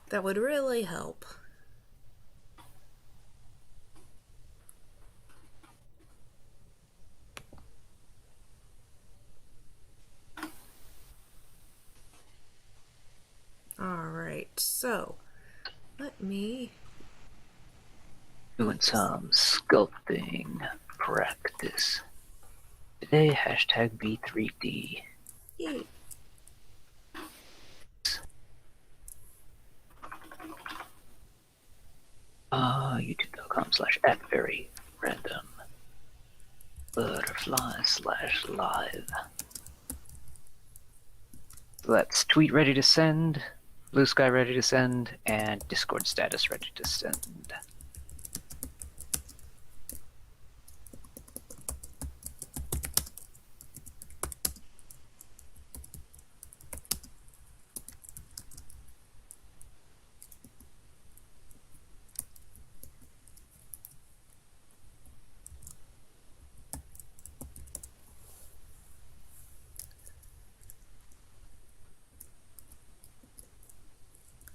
That would really help. Alright, so let me. Doing some sculpting practice. Today, hashtag B3D. Yay. YouTube.com/@very-random butterfly/live. So that's tweet ready to send, Blue Sky ready to send, and Discord status ready to send.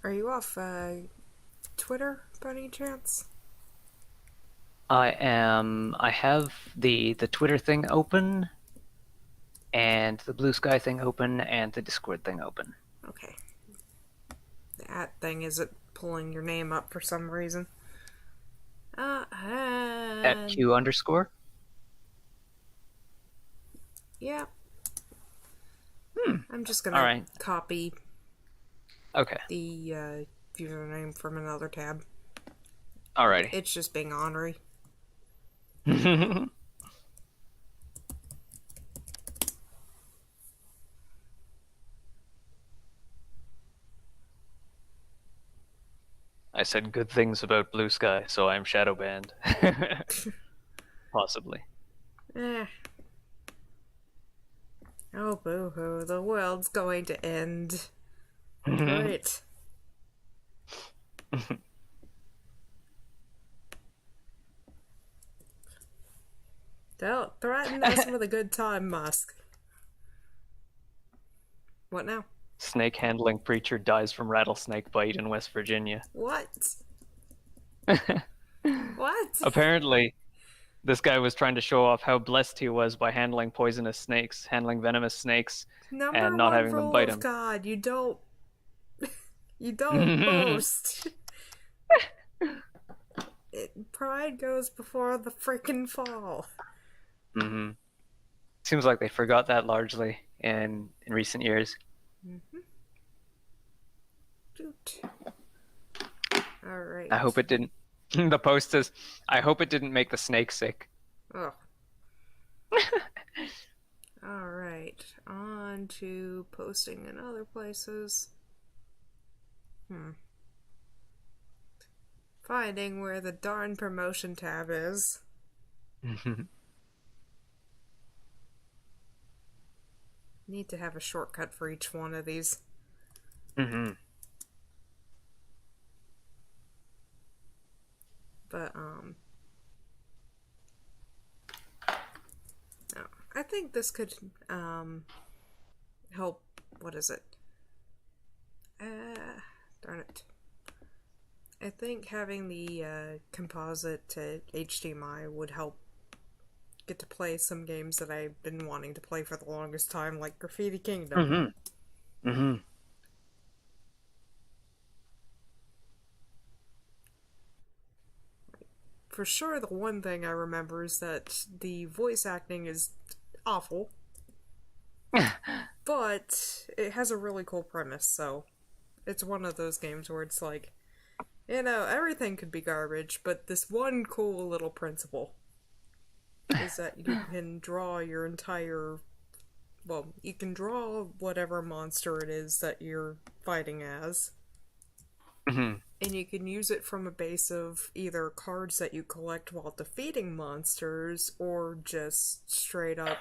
Are you off Twitter by any chance? I have the Twitter thing open, and the Blue Sky thing open, and the Discord thing open. Okay. The at thing isn't pulling your name up for some reason. At Q_. Yeah. I'm just gonna Alright. copy Okay. the username from another tab. Alrighty. It's just being ornery. I said good things about Blue Sky, so I'm shadow banned. Possibly. Eh. Oh, boo-hoo. The world's going to end. Great. Don't threaten us with a good time, Musk. What now? Snake handling preacher dies from rattlesnake bite in West Virginia. What? What? Apparently, this guy was trying to show off how blessed he was by handling poisonous snakes, handling venomous snakes, Number and not one having them rule bite of him. God, you don't boast. Pride goes before the frickin' fall. Mm-hmm. Seems like they forgot that largely in recent years. Mm-hmm. Alright. I hope it didn't. The post is, I hope it didn't make the snake sick. Oh. Alright. On to posting in other places. Finding where the darn promotion tab is. Need to have a shortcut for each one of these. Mm-hmm. But, I think this could, help. What is it? Darn it. I think having the, composite to HDMI would help get to play some games that I've been wanting to play for the longest time, like Graffiti Kingdom. Mm-hmm. Mm-hmm. For sure, the one thing I remember is that the voice acting is awful, but it has a really cool premise, so it's one of those games where it's like, everything could be garbage, but this one cool little principle is that you can draw your entire. Well, you can draw whatever monster it is that you're fighting as. Mm-hmm. And you can use it from a base of either cards that you collect while defeating monsters, or just straight up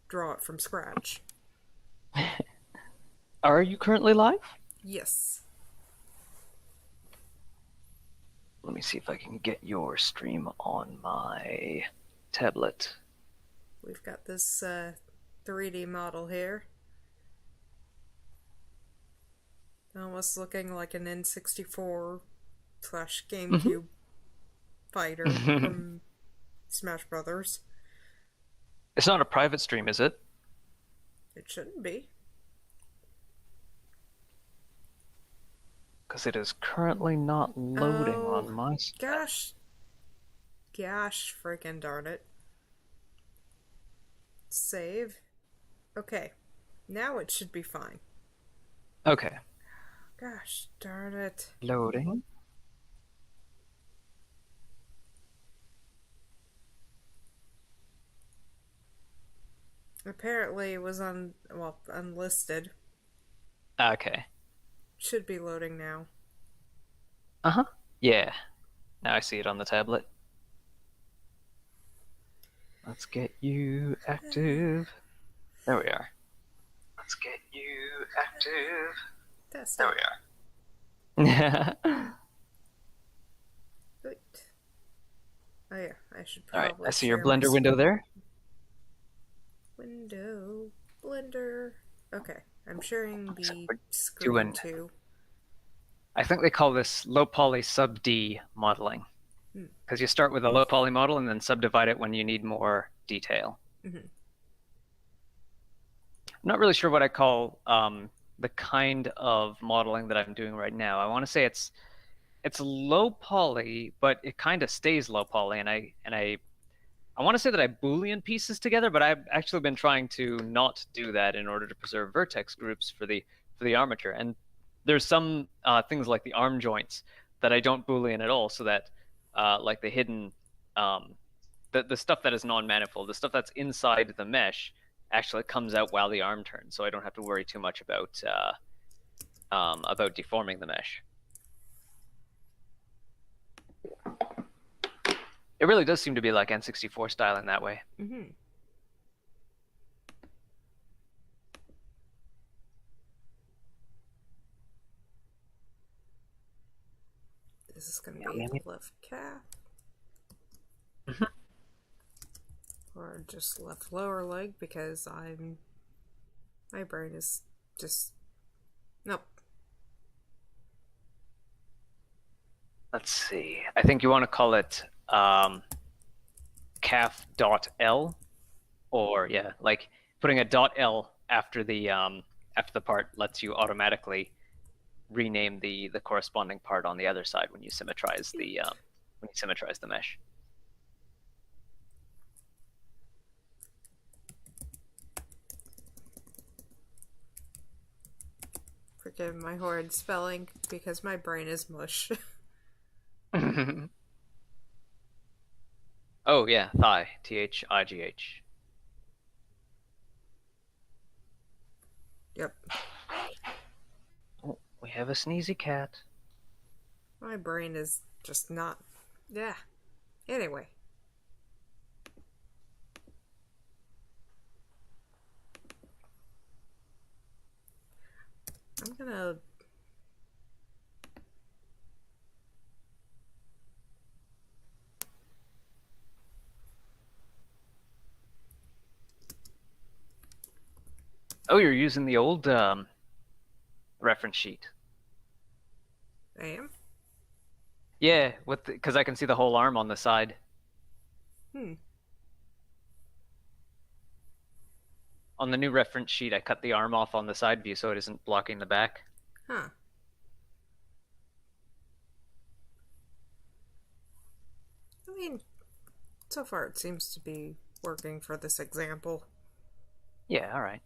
draw it from scratch. Are you currently live? Yes. Let me see if I can get your stream on my tablet. We've got this 3D model here. Almost looking like an N64 slash Hmm. GameCube fighter from Smash Brothers. It's not a private stream, is it? It shouldn't be. Because it is currently not loading Oh, on my side. gosh. Gosh, freaking darn it. Save. Okay. Now it should be fine. Okay, Gosh darn it. loading. Apparently it was unlisted. Okay. Should be loading now. Uh-huh. Yeah. Now I see it on the tablet. Let's get you active. There we are. Let's get you active. Test There it. we are. Wait. Oh yeah, I should All right. I probably see your share my Blender window there. window. Blender. Okay, I'm sharing So the we're screen doing. too. I think they call this low poly sub D modeling Hmm. because you start with a low poly model and then subdivide it when you need more detail. Mm-hmm. I'm not really sure what I call the kind of modeling that I'm doing right now. I want to say it's low poly, but it kind of stays low poly, and I want to say that I Boolean pieces together, but I've actually been trying to not do that in order to preserve vertex groups for the armature. And there's some things like the arm joints that I don't Boolean at all, so that like the hidden um, the stuff that is non-manifold, the stuff that's inside the mesh, actually comes out while the arm turns, so I don't have to worry too much about deforming the mesh. It really does seem to be like N64 style in that way. Mm-hmm. This is gonna be the left calf. Or just left lower leg because my brain is just nope. Let's see. I think you want to call it calf.l, or yeah, like putting a .l after the part lets you automatically rename the corresponding part on the other side when you symmetrize the mesh. Forgive my horrid spelling because my brain is mush. Oh yeah, thigh. THIGH. Yep. Oh, we have a sneezy cat. My brain is just not. Yeah. Anyway. I'm gonna. Oh, you're using the old reference sheet. I am? Yeah, because I can see the whole arm on the side. Hmm. On the new reference sheet, I cut the arm off on the side view so it isn't blocking the back. Huh. I mean, so far it seems to be working for this example. Yeah, all right.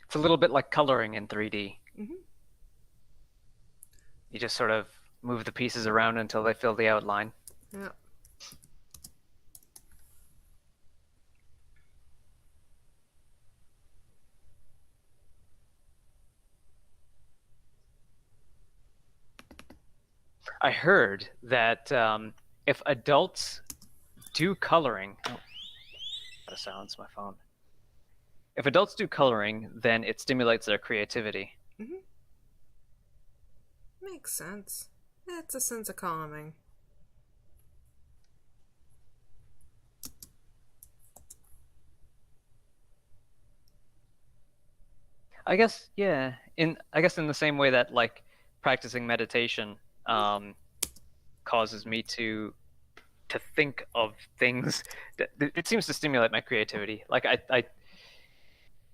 It's a little bit like coloring in 3D. Mm-hmm. You just sort of move the pieces around until they fill the outline. Yeah. I heard that if adults do coloring, gotta silence my phone. If adults do coloring, then it stimulates their creativity. Mm-hmm. Makes sense. It's a sense of calming. I guess, yeah. I guess in the same way that like practicing meditation causes me to think of things it seems to stimulate my creativity. Like I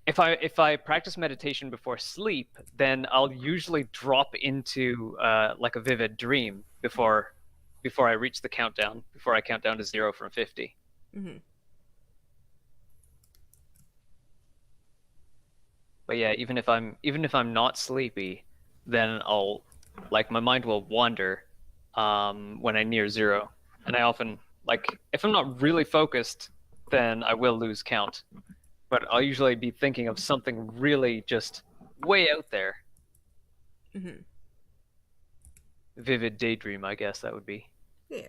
if I practice meditation before sleep, then I'll usually drop into like a vivid dream before I reach the countdown, before I count down to 0 from 50. Hmm. But yeah, even if I'm not sleepy, then I'll like my mind will wander when I near 0, and I often like if I'm not really focused, then I will lose count. But I'll usually be thinking of something really just way out there. Hmm. Vivid daydream, I guess that would be. Yeah.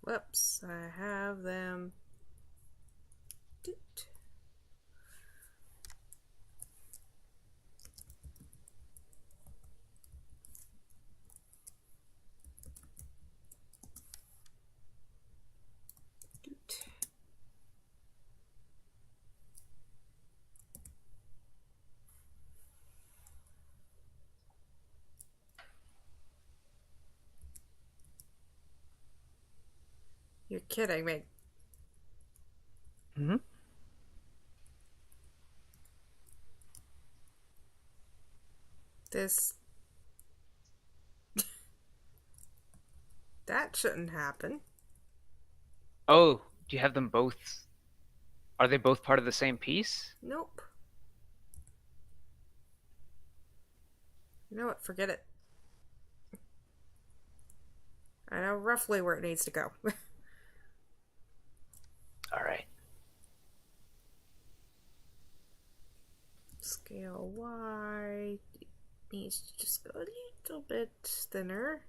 Whoops, I have them. Doot. Doot. You're kidding me. Mm-hmm. This. That shouldn't happen. Oh, do you have them both? Are they both part of the same piece? Nope. You know what? Forget it. I know roughly where it needs to go. All right. Scale Y needs to just go a little bit thinner.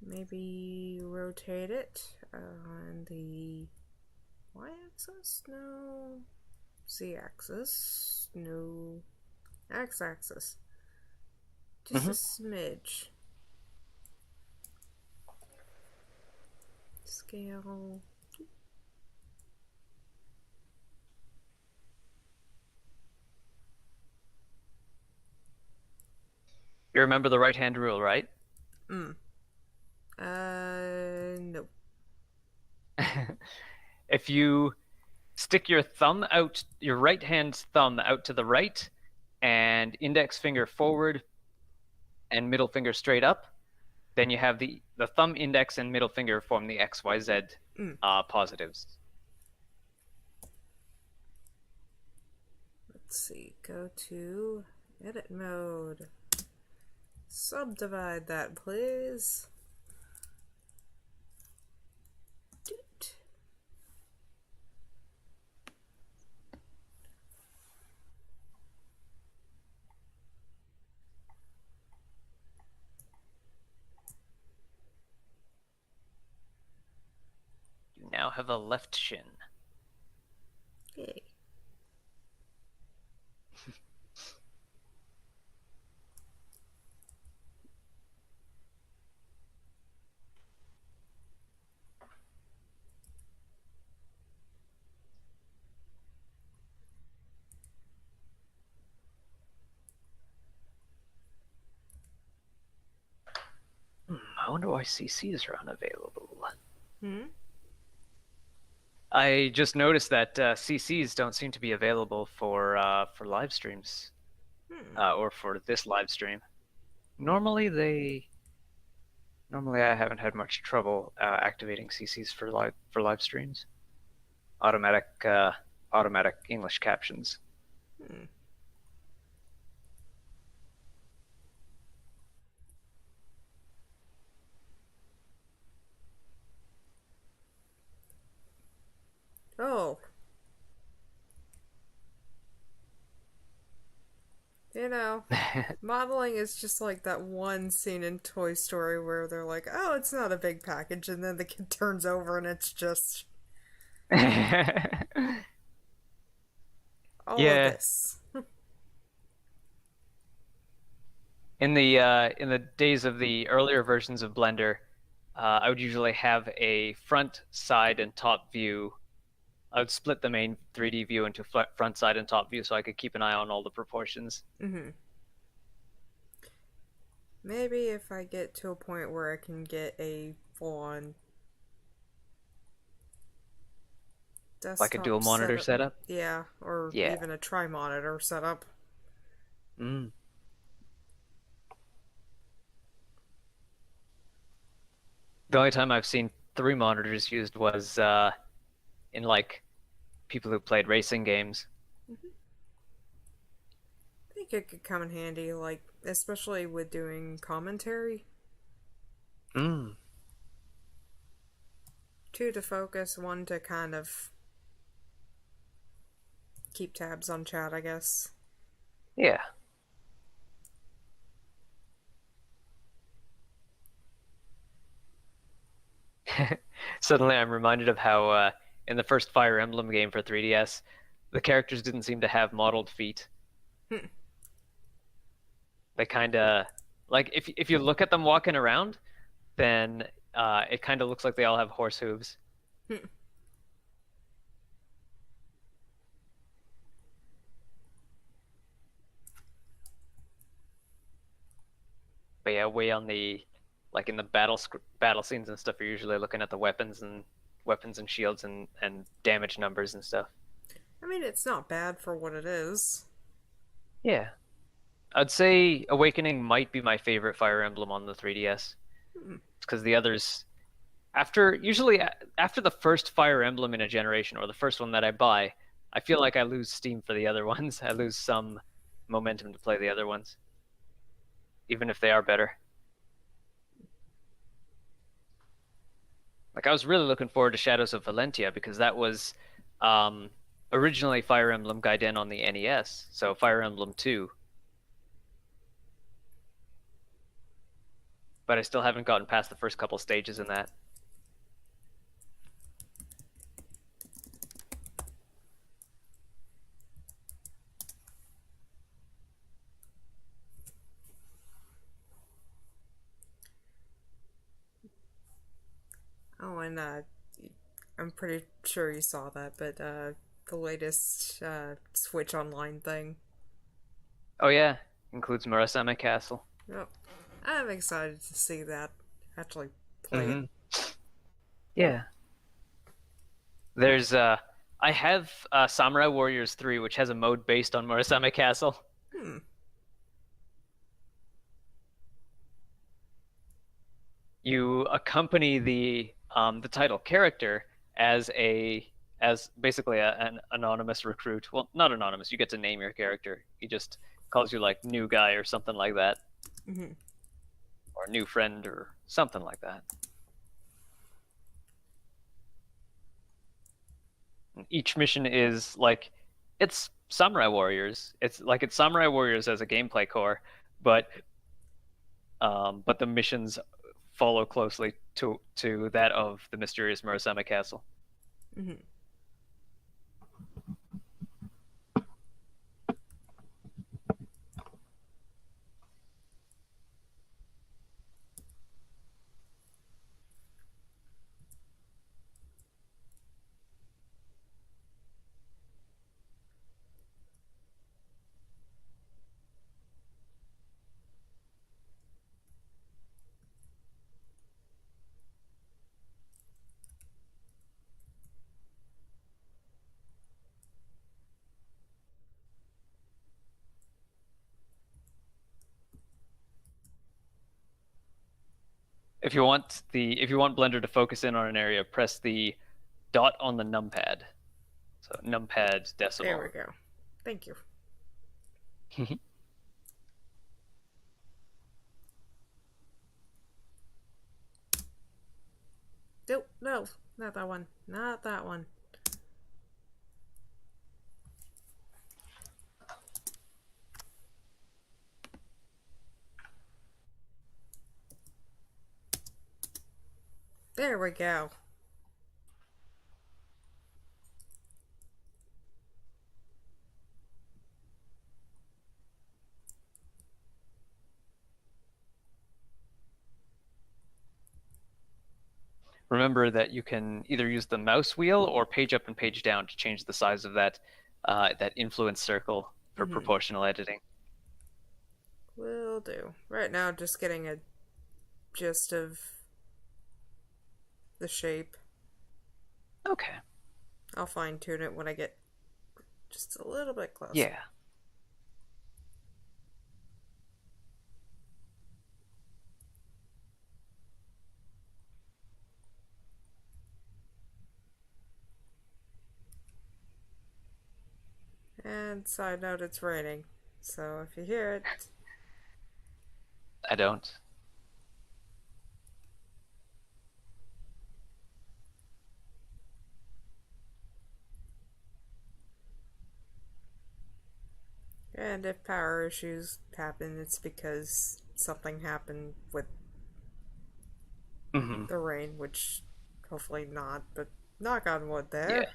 Maybe rotate it on the y-axis? No. Z-axis? No. X-axis. Just Mm-hmm. a smidge. Scale. You remember the right-hand rule, right? Mm. No. If you stick your thumb out, your right hand's thumb out to the right, and index finger forward and middle finger straight up, then you have the thumb, index, and middle finger form the XYZ Mm. positives. Let's see. Go to edit mode. Subdivide that, please. Doot. You now have a left shin. Yay. I wonder why CCs are unavailable. Hmm? I just noticed that CCs don't seem to be available for live streams Hmm. or for this live stream. Normally they normally I haven't had much trouble activating CCs for live streams. Automatic English captions. Hmm. Oh. You know, modeling is just like that one scene in Toy Story where they're like, oh, it's not a big package, and then the kid turns over and it's just all of Yeah, this. In the days of the earlier versions of Blender, I would usually have a front, side, and top view. I would split the main 3D view into front, side, and top view so I could keep an eye on all the proportions. Mm-hmm. Maybe if I get to a point where I can get a full-on Like a dual desktop monitor setup. setup. Yeah, or Yeah. even a tri-monitor setup. Mm. The only time I've seen three monitors used was in like people who played racing games. Mm-hmm. I think it could come in handy, like, especially with doing commentary. Mm. Two to focus, one to kind of keep tabs on chat, I guess. Yeah. Suddenly, I'm reminded of how in the first Fire Emblem game for 3DS, the characters didn't seem to have modeled feet. Hmm. They kind of like if you look at them walking around, then it kind of looks like they all have horse hooves. Hmm. But yeah, way on the like in the battle scenes and stuff, you're usually looking at the weapons and shields and damage numbers and stuff. I mean, it's not bad for what it is. Yeah, I'd say Awakening might be my favorite Fire Emblem on the 3DS. Hmm. Because the others, usually after the first Fire Emblem in a generation or the first one that I buy, I feel like I lose steam for the other ones. I lose some momentum to play the other ones, even if they are better. Like I was really looking forward to Shadows of Valentia because that was um, originally Fire Emblem Gaiden on the NES, so Fire Emblem 2. But I still haven't gotten past the first couple stages in that. Oh, and I'm pretty sure you saw that, but the latest Switch Online thing. Oh yeah, includes Murasame Castle. Yep. I'm excited to see that actually play it. Hmm. Yeah. There's I have Samurai Warriors 3, which has a mode based on Murasame Castle. Hmm. You accompany the title character as a as basically an anonymous recruit. Well, not anonymous. You get to name your character. He just calls you like new guy or something like that, Mm-hmm. or new friend or something like that. And each mission is like it's Samurai Warriors. It's Samurai Warriors as a gameplay core, but but the missions follow closely to that of the mysterious Murasame Castle. Mm-hmm. If you want Blender to focus in on an area, press the dot on the numpad. So numpad There we decimal. go. Thank you. Nope, no, not that one. Not that one. There we go. remember that you can either use the mouse wheel or page up and page down to change the size of that influence circle for Mm-hmm. proportional editing. Will do. Right now, just getting a gist of the shape. Okay. I'll fine tune it when I get just a little bit closer. Yeah. And side note, it's raining. So if you hear it, I don't. and if power issues happen, it's because something happened with Hmm. the rain, which hopefully not, but knock on wood Yeah. there.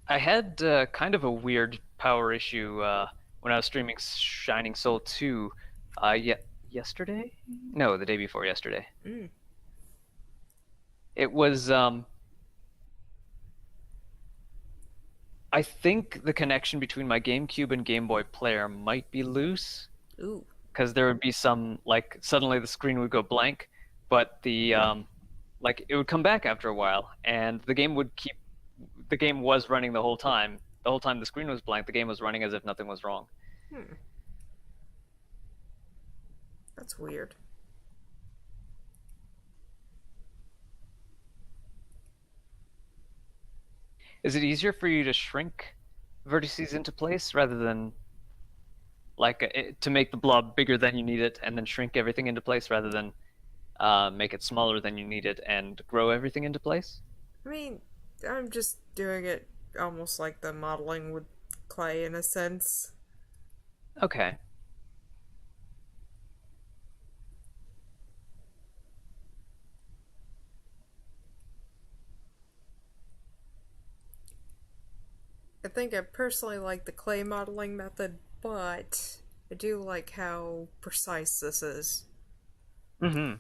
I had kind of a weird power issue when I was streaming Shining Soul 2 yesterday? No, the day before yesterday. Mm. It was I think the connection between my GameCube and Game Boy player might be loose Ooh. because there would be some like suddenly the screen would go blank, but the like it would come back after a while and the game was running the whole time. The whole time the screen was blank, the game was running as if nothing was wrong. Hmm. That's weird. Is it easier for you to shrink vertices into place rather than like to make the blob bigger than you need it and then shrink everything into place rather than make it smaller than you need it and grow everything into place? I mean, I'm just doing it almost like the modeling with clay in a sense. Okay. I think I personally like the clay modeling method, but I do like how precise this is. Hmm.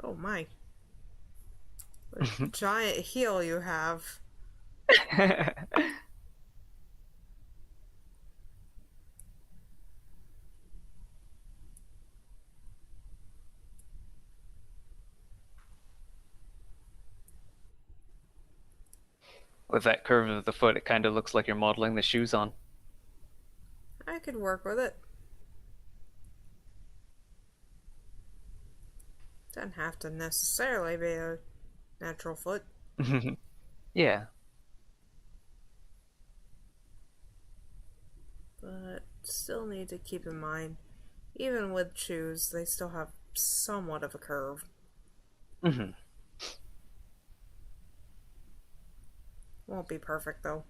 Oh my. What a giant heel you have. With that curve of the foot, it kind of looks like you're modeling the shoes on. I could work with it. Doesn't have to necessarily be a natural foot. Yeah. But still need to keep in mind, even with shoes, they still have somewhat of a curve. Hmm. Won't be perfect though.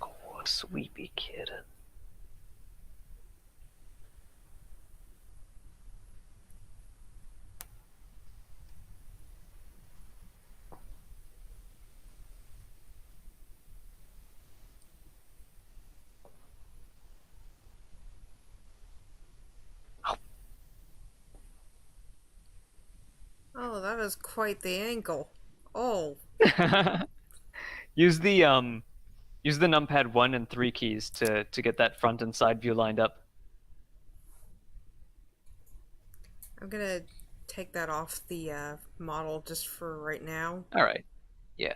Oh, sweepy kitten. Oh, that is quite the angle. Oh, Use the use the numpad 1 and 3 keys to get that front and side view lined up. I'm gonna take that off the model just for right now, All right. Yeah.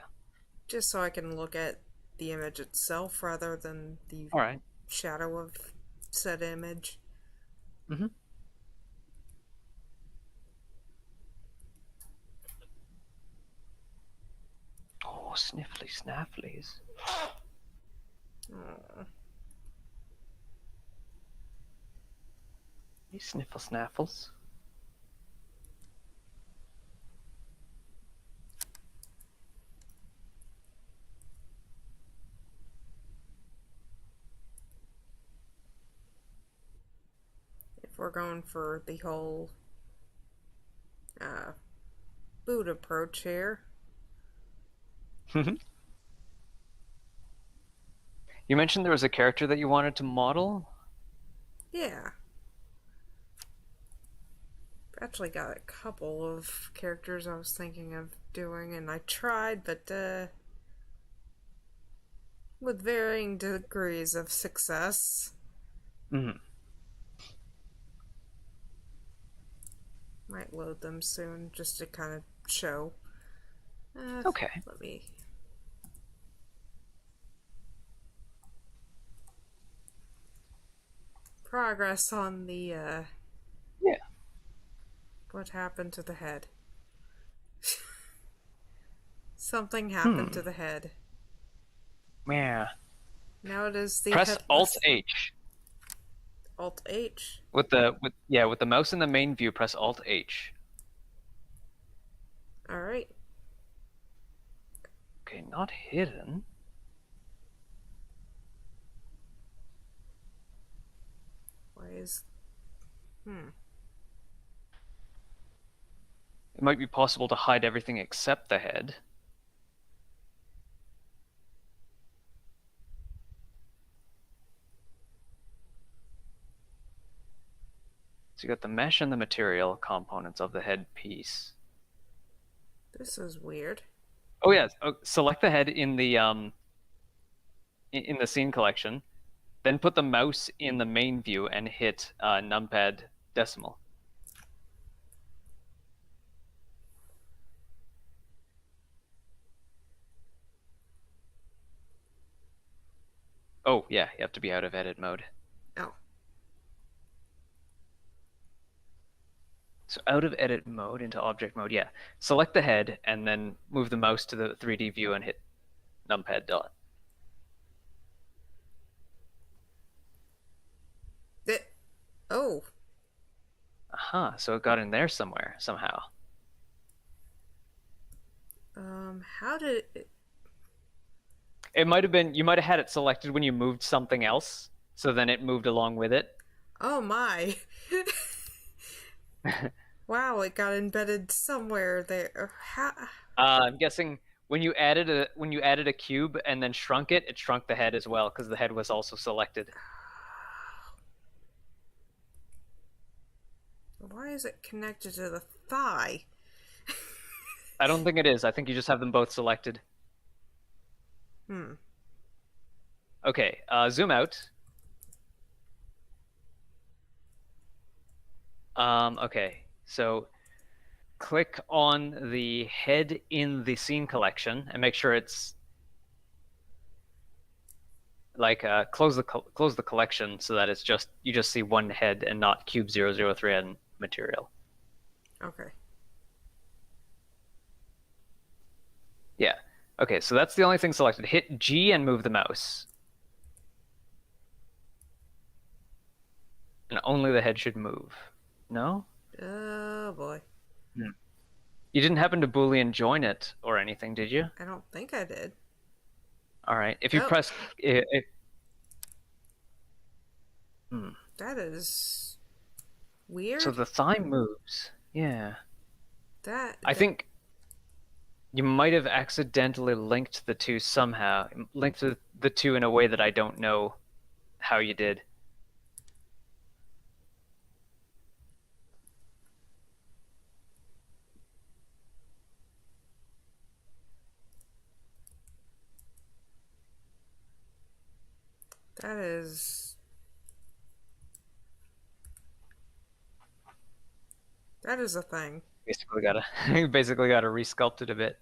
just so I can look at the image itself rather than the All right. shadow of said image. Mm-hmm. Oh, sniffly snafflies. Aw. Hey, sniffle snaffles. If we're going for the whole boot approach here. You mentioned there was a character that you wanted to model? Yeah. Actually got a couple of characters I was thinking of doing, and I tried, but with varying degrees of success. Mm-hmm. Might load them soon just to kind of show. Okay. Let me. Progress on the Yeah. what happened to the head. Something happened to the head. Yeah. Now it is the Press Alt headless. H. Alt H. With the mouse in the main view, press Alt H. Alright. Okay, not hidden. Why is. It might be possible to hide everything except the head. So you got the mesh and the material components of the head piece. This is weird. Oh yeah, select the head in the scene collection, then put the mouse in the main view and hit numpad decimal. Oh yeah, you have to be out of edit mode. Oh. So out of edit mode into object mode, yeah. Select the head and then move the mouse to the 3D view and hit numpad dot. Oh. Aha, so it got in there somewhere, somehow. How did it. It might have been, you might have had it selected when you moved something else, so then it moved along with it. Oh my. Wow, it got embedded somewhere there. How. I'm guessing when you added a cube and then shrunk it, it shrunk the head as well, because the head was also selected. Why is it connected to the thigh? I don't think it is. I think you just have them both selected. Okay, zoom out. Okay, so click on the head in the scene collection and make sure it's like close the collection so that it's just you just see one head and not cube 003 and material. Okay. Yeah. Okay, so that's the only thing selected. Hit G and move the mouse. And only the head should move. No? Oh boy. You didn't happen to Boolean join it or anything, did you? I don't think I did. All right. If you Oh. press That is weird. so the thigh moves. Yeah. I that think you might have accidentally linked the two somehow. Linked the two in a way that I don't know how you did. that is that is a thing. Basically gotta resculpt it a bit.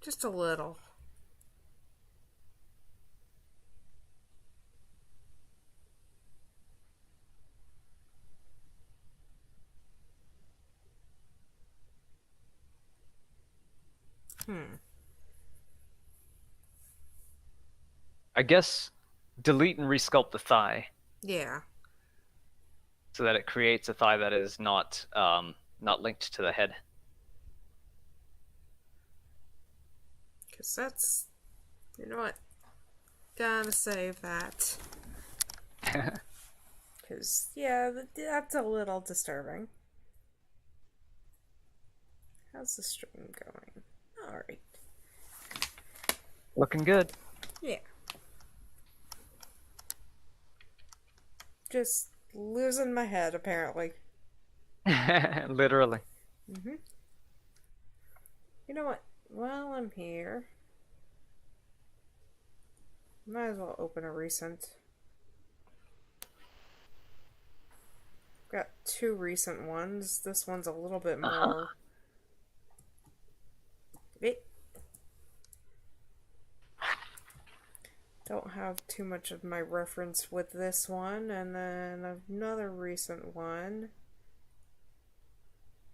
Just a little. Hmm. I guess delete and resculpt the thigh Yeah. so that it creates a thigh that is not linked to the head. Because that's. You know what? Gotta save that. Because, yeah, that's a little disturbing. How's the stream going? Alright. Looking good. Yeah. Just losing my head, apparently. Literally. Mm-hmm. You know what? While I'm here, might as well open a recent. Got two recent ones. This one's a little bit more. It don't have too much of my reference with this one, and then another recent one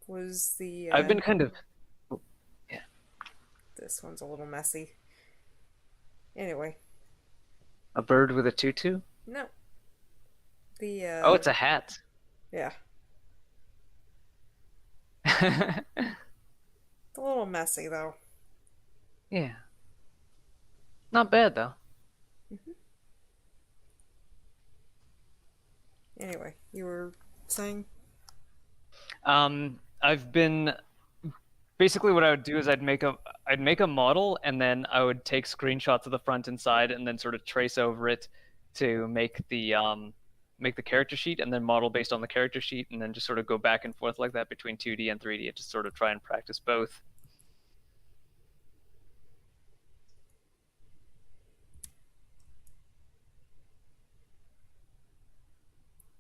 was the. I've been kind of. Yeah. This one's a little messy. Anyway, A bird with a tutu? no. The Oh, it's a hat. yeah, a little messy though. Yeah. Not bad though. Anyway, you were saying? I've been basically what I would do is I'd make a model and then I would take screenshots of the front and side and then sort of trace over it to make the character sheet and then model based on the character sheet and then just sort of go back and forth like that between 2D and 3D and just sort of try and practice both.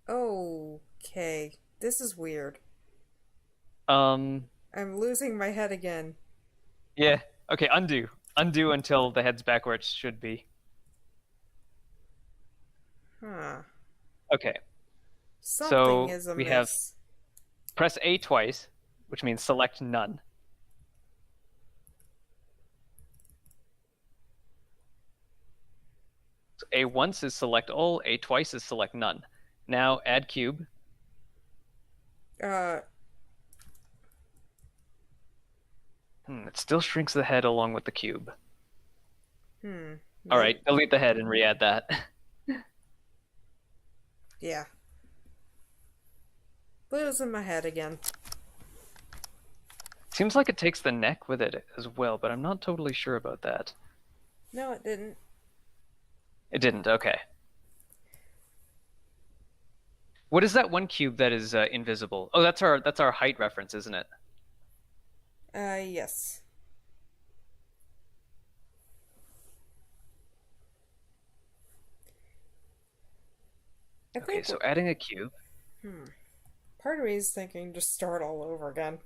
Okay, this is weird. Um, I'm losing my head again. yeah. Okay, undo. Undo until the head's back where it should be. Huh. Okay. Something So is we have amiss. press A twice, which means select none. So A once is select all, A twice is select none. Now add cube. Uh, It still shrinks the head along with the cube. hmm. All right, delete the head and re-add that. Yeah. Losing my head again. Seems like it takes the neck with it as well, but I'm not totally sure about that. No, it didn't. It didn't, okay. What is that one cube that is invisible? Oh, that's our height reference, isn't it? Yes. I Okay, think so adding a cube. part of me is thinking just start all over again.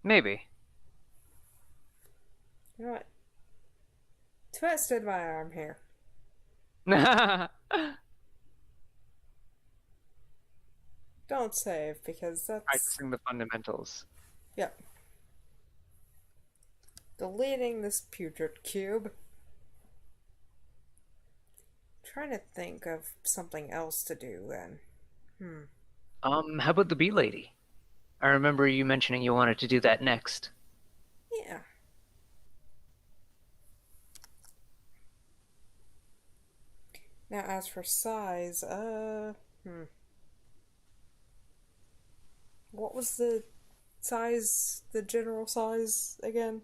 Maybe. You know what? Twisted my arm here. Don't save because that's. Practicing the fundamentals. Yep. Deleting this putrid cube. Trying to think of something else to do then. How about the bee lady? I remember you mentioning you wanted to do that next. Yeah. Now as for size, what was the size, the general size again?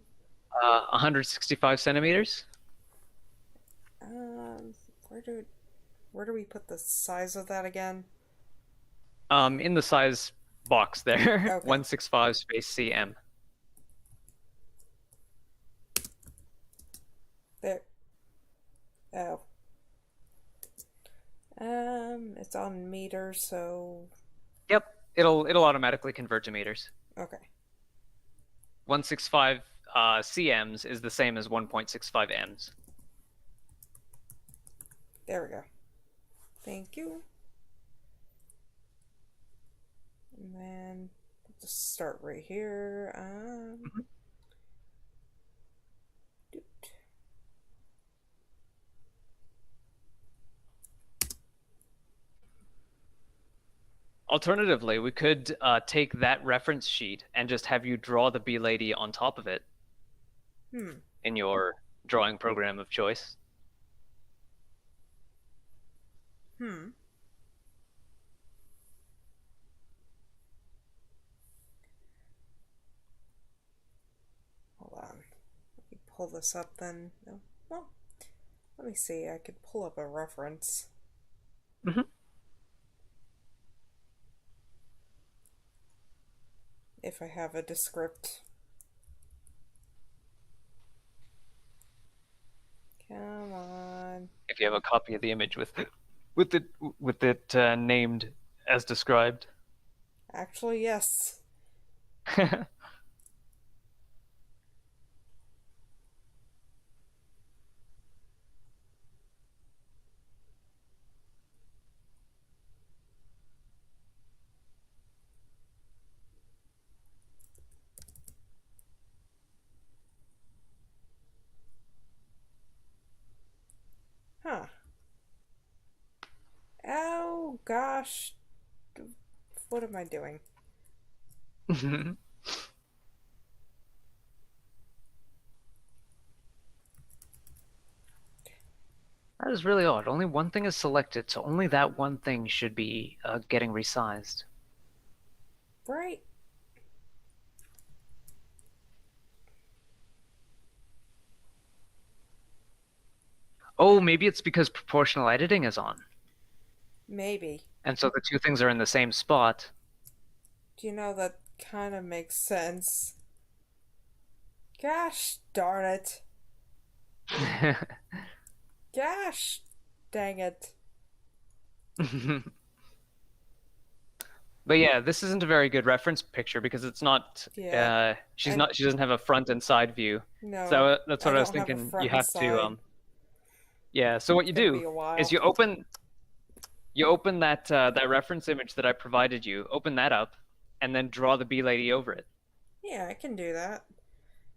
165 centimeters. Um, where do where do we put the size of that again? In the size box there, Okay. 165 space cm. There. Oh. It's on meters, so Yep, it'll automatically convert to meters. okay. 165 cms is the same as 1.65 ms. There we go. Thank you. And then just start right here. Alternatively, we could take that reference sheet and just have you draw the bee lady on top of it Hmm. in your drawing program of choice. Hmm. Hold on. Let me pull this up then. No. Well, let me see. I could pull up a reference. Hmm. If I have a Descript. Come on. If you have a copy of the image with it with it named as described. Actually, yes. Huh. Oh, gosh. What am I doing? That is really odd. Only one thing is selected, so only that one thing should be getting resized. Right? Oh, maybe it's because proportional editing is on. Maybe. And so the two things are in the same spot. Do you know that kind of makes sense? Gosh darn it. Gosh dang it. But yeah, this isn't a very good reference picture because it's not. Yeah. She's And not. She doesn't have a front and side view. no, So that's I what I was don't have a thinking. You front and have to. side. Yeah. So what It's you gonna do be a is while. you open that reference image that I provided you. Open that up, and then draw the bee lady over it. Yeah, I can do that.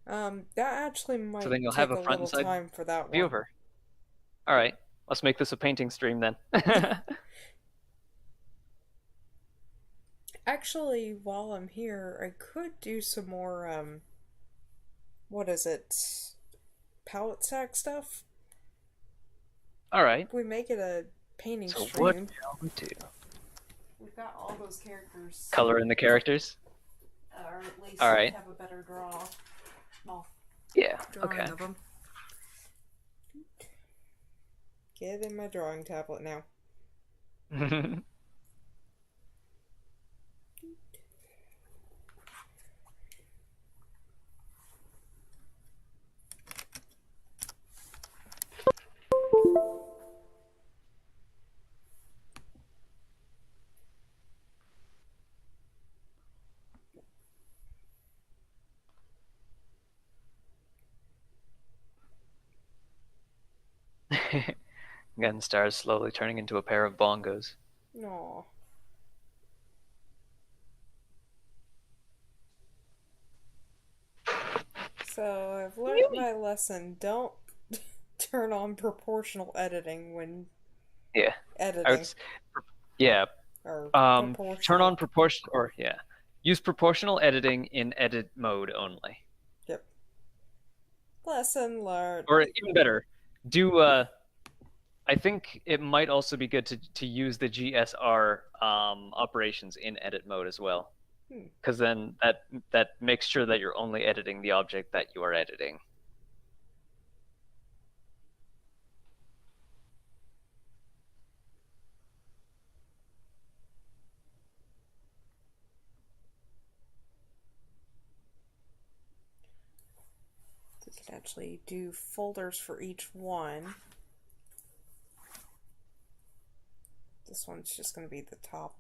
That actually So might then you'll have take a a front and little side time for that view of one. her. All right. Let's make this a painting stream then. Actually, while I'm here, I could do some more, what is it? Palette sack stuff? All right. If we make it a painting So what stream, shall we do? we've got all those characters, Color in the characters. or at least All right. have a better well, Yeah. drawing Okay. of them. Get in my drawing tablet now. Again, stars slowly turning into a pair of bongos. No. So I've learned my lesson. Don't turn on proportional editing when Yeah. I would. editing, Yeah. or Turn on proportional. proportion or yeah. Use proportional editing in edit mode only. Yep. Lesson learned. Or even better, do I think it might also be good to use the GSR operations in edit mode as well, Hmm. because then that makes sure that you're only editing the object that you are editing. We can actually do folders for each one. This one's just going to be the top.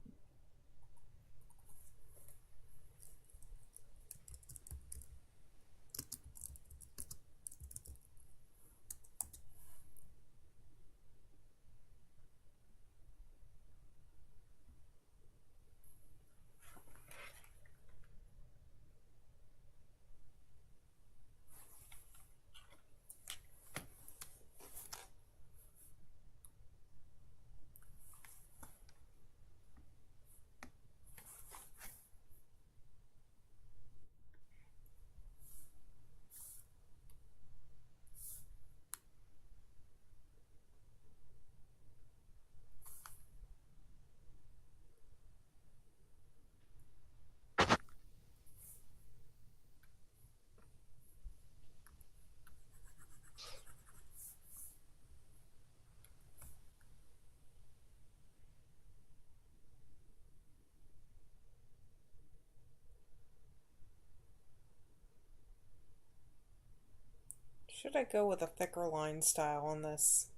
Should I go with a thicker line style on this?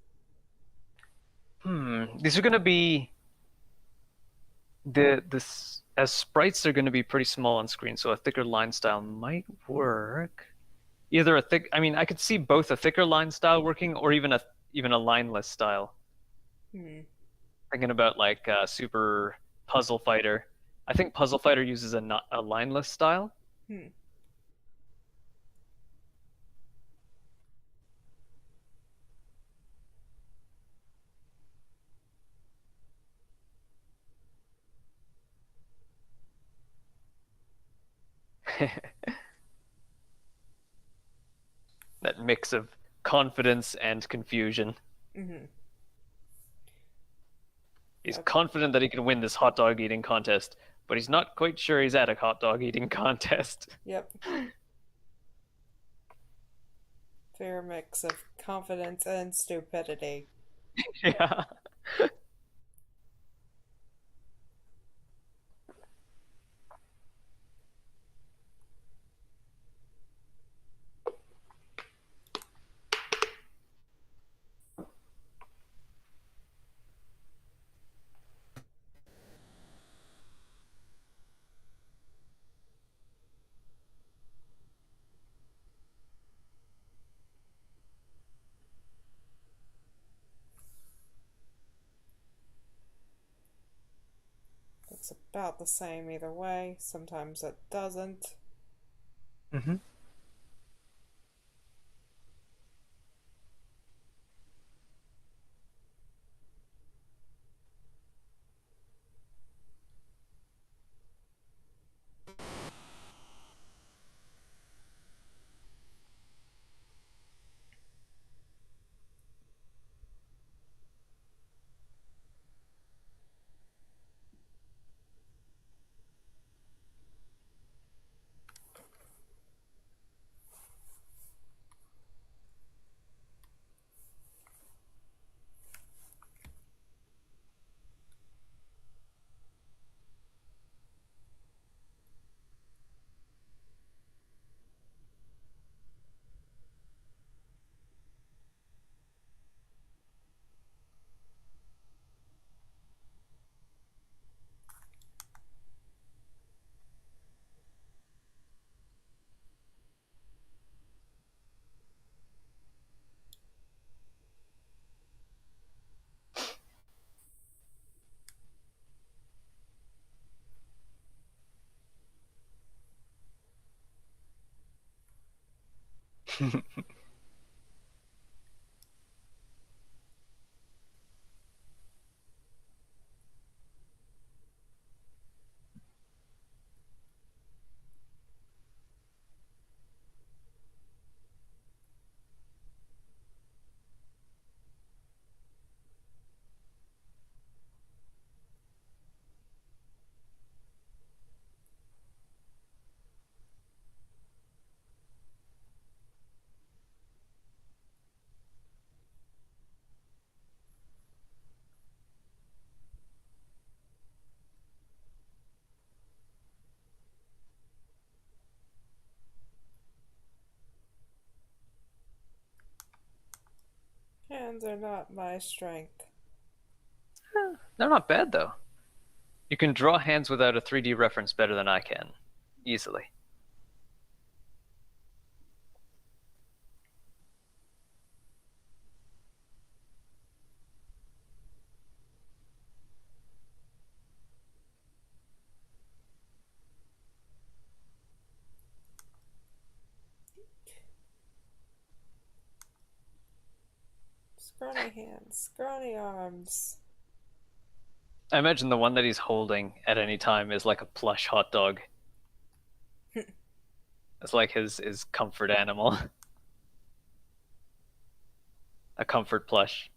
These are gonna be the this as sprites are gonna be pretty small on screen, so a thicker line style might work. Either a thick, I mean, I could see both a thicker line style working or even a lineless style. Hmm. Thinking about like Super Puzzle Fighter. I think Puzzle Fighter uses a lineless style. Hmm. That mix of confidence and confusion. Mm-hmm. He's Yep. confident that he can win this hot dog eating contest, but he's not quite sure he's at a hot dog eating contest. Yep. Fair mix of confidence and stupidity. Yeah. Looks about the same either way. Sometimes it doesn't. hmm Hands are not my strength. They're not bad though. You can draw hands without a 3D reference better than I can, easily. Scrawny hands, scrawny arms. I imagine the one that he's holding at any time is like a plush hot dog. It's like his comfort animal, a comfort plush.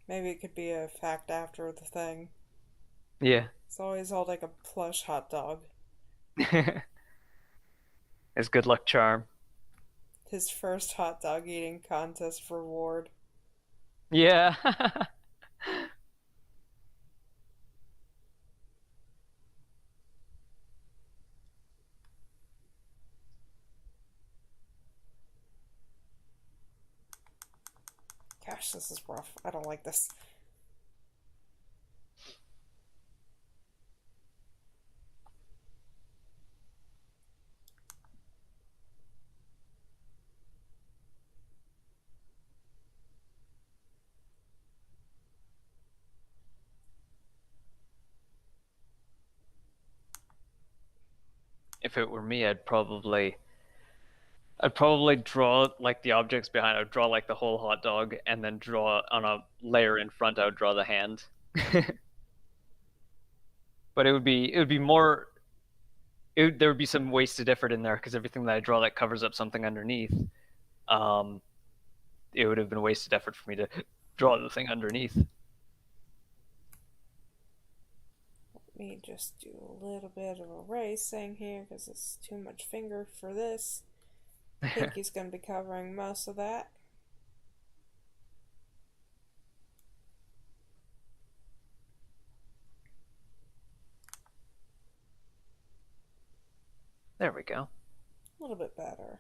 Maybe it could be a fact after the thing. Yeah. He's always holding a plush hot dog. His good luck charm. His first hot dog eating contest reward. Yeah. gosh, this is rough. I don't like this. If it were me, I'd probably draw like the objects behind. I'd draw like the whole hot dog, and then draw on a layer in front. I would draw the hand. But it would be more. There would be some wasted effort in there because everything that I draw that covers up something underneath, um, it would have been wasted effort for me to draw the thing underneath. Let me just do a little bit of erasing here because it's too much finger for this. Pinky's going to be covering most of that. There we go. A little bit better.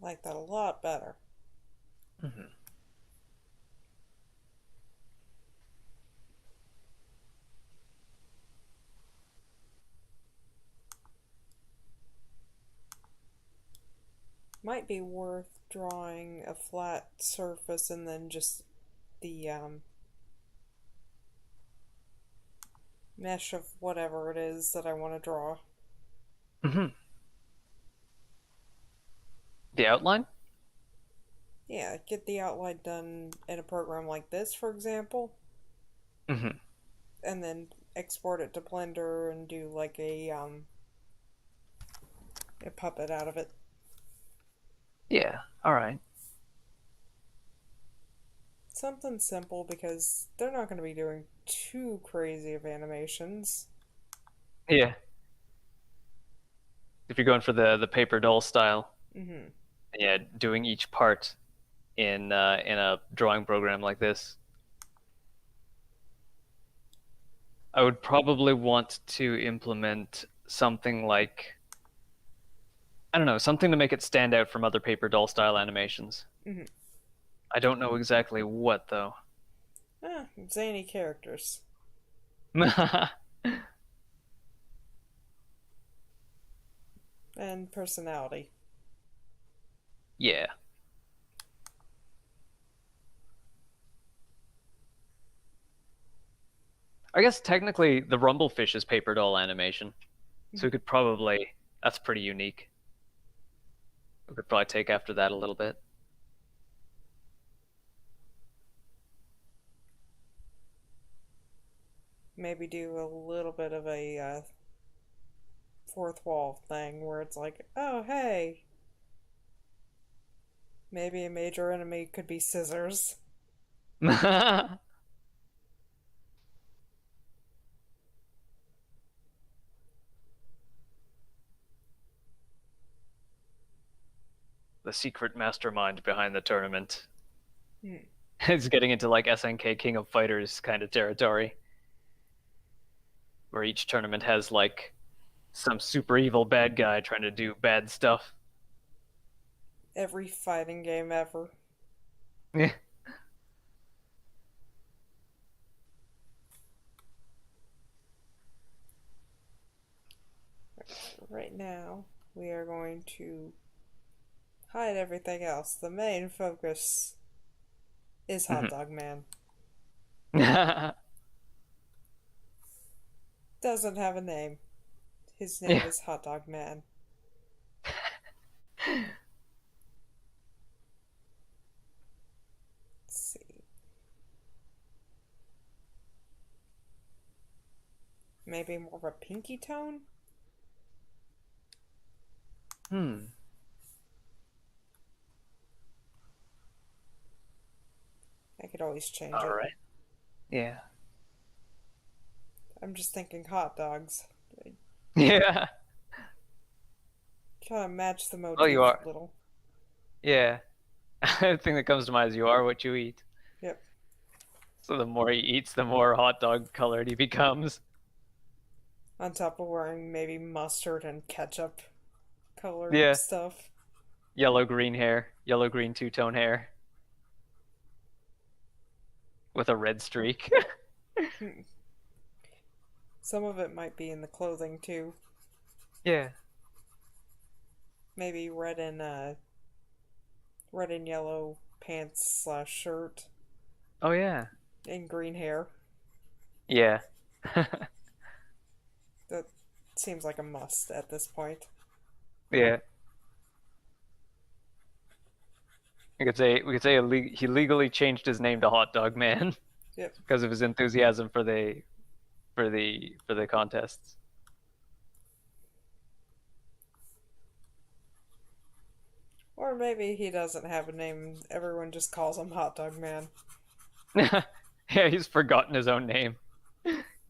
I like that a lot better. Hmm. Might be worth drawing a flat surface and then just the mesh of whatever it is that I want to draw. Hmm. The outline? Yeah, get the outline done in a program like this, for example, Hmm. and then export it to Blender and do like a puppet out of it. Yeah. All right. Something simple because they're not going to be doing too crazy of animations. Yeah. If you're going for the paper doll style, Mm-hmm. yeah, doing each part in a drawing program like this, I would probably want to implement something like, I don't know, something to make it stand out from other paper doll style animations. Mm-hmm. I don't know exactly what though. Zany characters. And personality. Yeah. I guess technically the Rumblefish is paper doll animation, so we Mm-hmm. could probably, that's pretty unique. We could probably take after that a little bit. Maybe do a little bit of a fourth wall thing where it's like, oh, hey, maybe a major enemy could be scissors. The secret mastermind behind the tournament. Hmm. It's getting into like SNK King of Fighters kind of territory, where each tournament has like some super evil bad guy trying to do bad stuff. Every fighting game ever. Yeah. Right now, we are going to hide everything else. The main focus is Hot Dog Man. Doesn't have a name. His name Yeah. is Hot Dog Man. Let's see. maybe more of a pinky tone. Hmm. I could always change All it. right. Yeah. I'm just thinking hot dogs. Yeah. Kind of match the Oh, you motif are. a little. Yeah. The thing that comes to mind is you are what you eat. Yep. So the more he eats, the more hot dog colored he becomes. On top of wearing maybe mustard and ketchup colored Yeah. stuff. Yellow green hair, yellow green two-tone hair with a red streak. Some of it might be in the clothing too. Yeah. Maybe red and yellow pants slash shirt Oh yeah. and green hair. Yeah. That seems like a must at this point. Yeah. We could say he legally changed his name to Hot Dog Man Yep. because of his enthusiasm for the contests. Or maybe he doesn't have a name. Everyone just calls him Hot Dog Man. Yeah, he's forgotten his own name.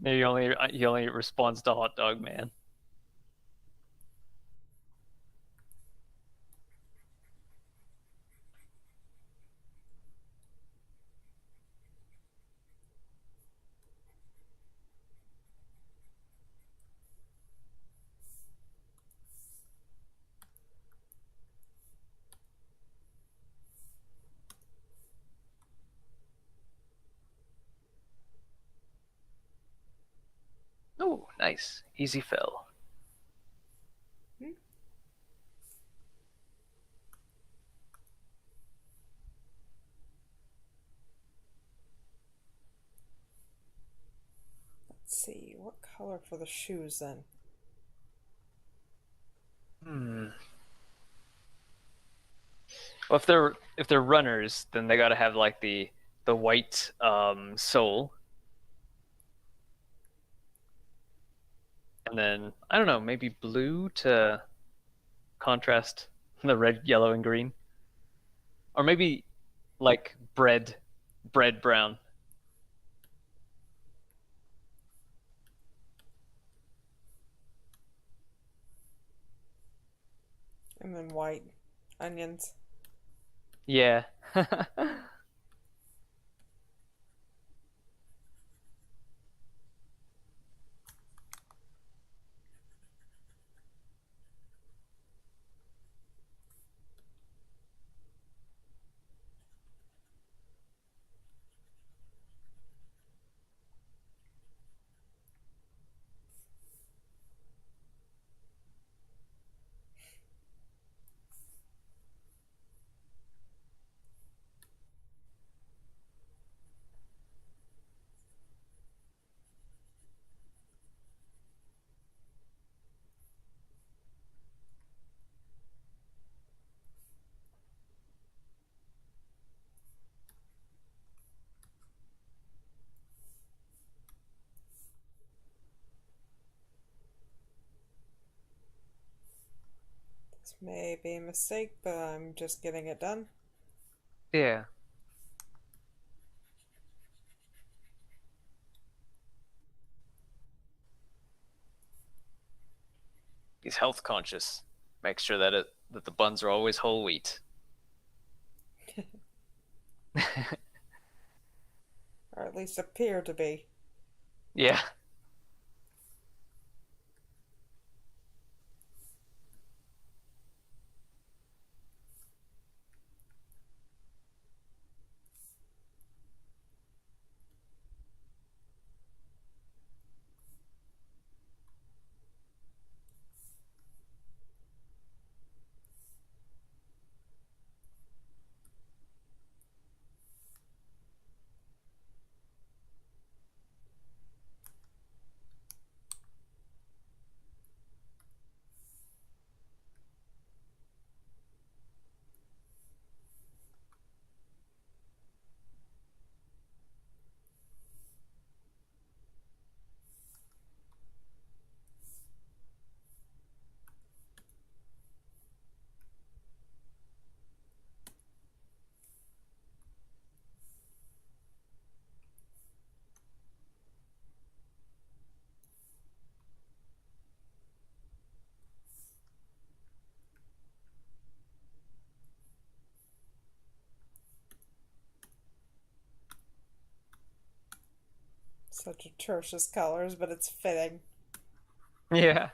He only responds to Hot Dog Man. Oh, nice. Easy fill. Hmm? Let's see, what color for the shoes then? Hmm. Well, if they're runners, then they got to have like the white sole, and then I don't know, maybe blue to contrast the red, yellow, and green, or maybe like bread brown. And then white onions. Yeah. This may be a mistake, but I'm just getting it done. Yeah. He's health conscious. Make sure that the buns are always whole wheat. Or at least appear to be. Yeah. Such atrocious colors, but it's fitting. Yeah.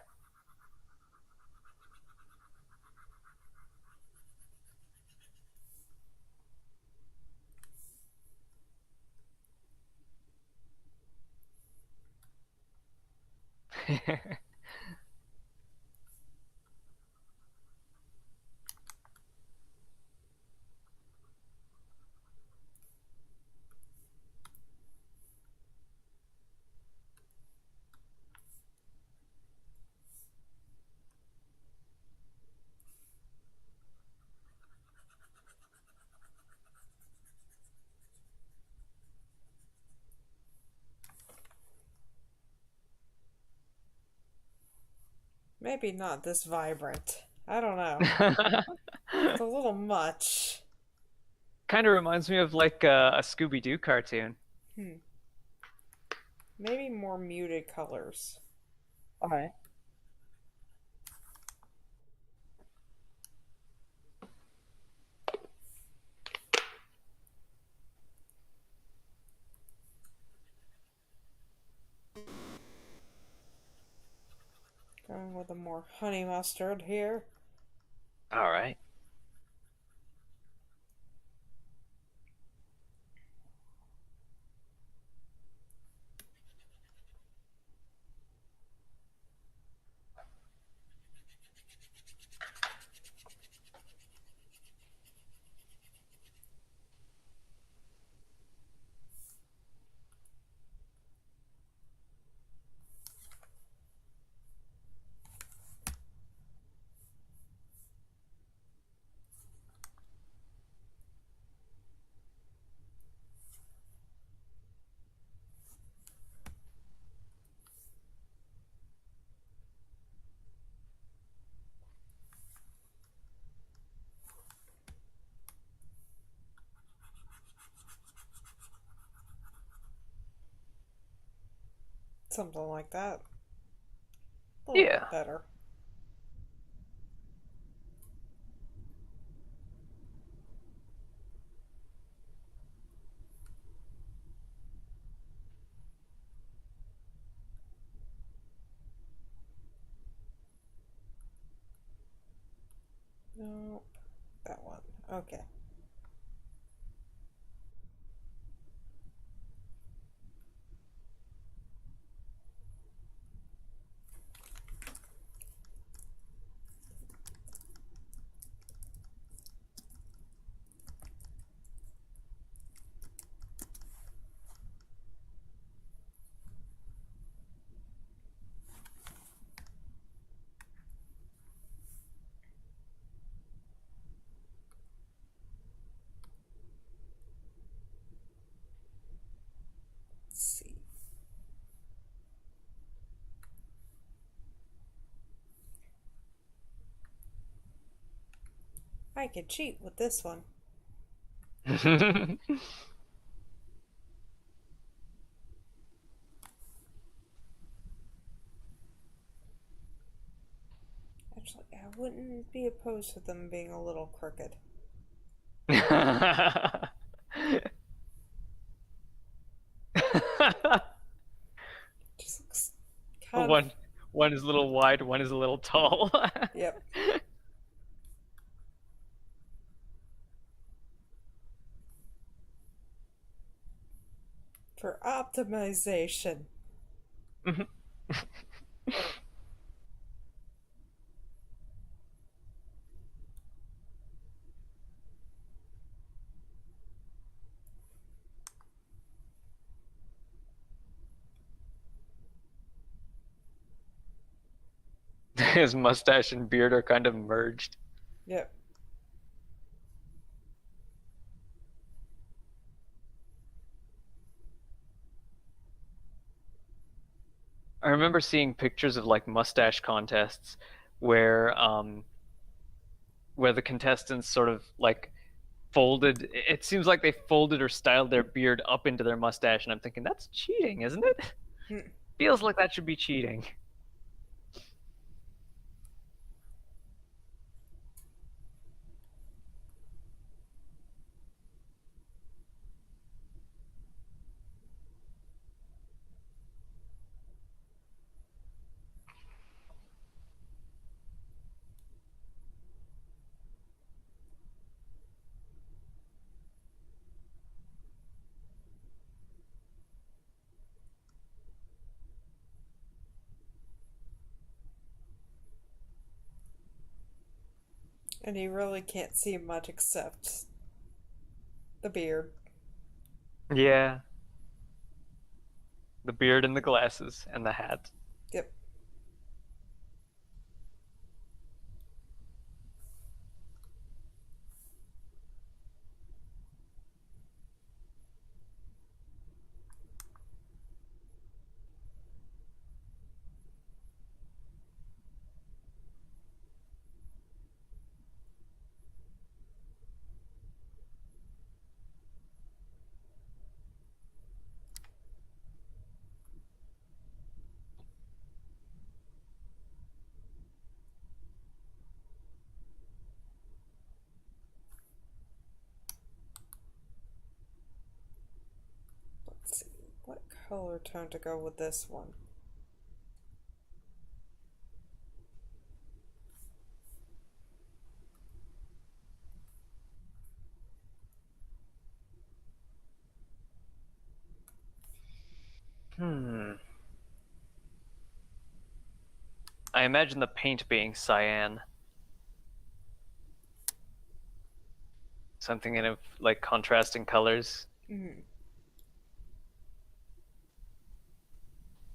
Maybe not this vibrant. I don't know. It's a little much. Kind of reminds me of like a Scooby-Doo cartoon. Hmm. Maybe more muted colors. Okay. Going with a more honey mustard here. All right. Something like that. A little Yeah. bit better. Nope. That one. Okay. Let's see. I can cheat with this one. Actually, I wouldn't be opposed to them being a little crooked. Just looks kind of. One one is a little wide, one is a little tall. Yep. For optimization. His mustache and beard are kind of merged. Yep. I remember seeing pictures of like mustache contests where where the contestants sort of like folded, it seems like they folded or styled their beard up into their mustache, and I'm thinking that's cheating, isn't it? Hmm. Feels like that should be cheating. And you really can't see much except the beard. Yeah, the beard and the glasses and the hat. Yep. Let's see. What color tone to go with this one? Hmm. I imagine the paint being cyan. Something in of like contrasting colors. Mm-hmm.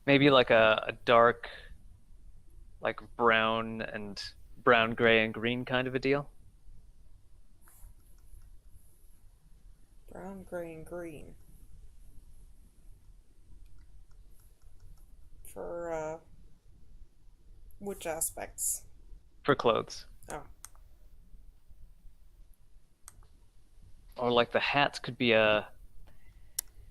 Maybe like a dark, like brown and brown, gray, and green kind of a deal. Brown, gray, and green. For, which aspects? For clothes. Oh. Or like the hats could be a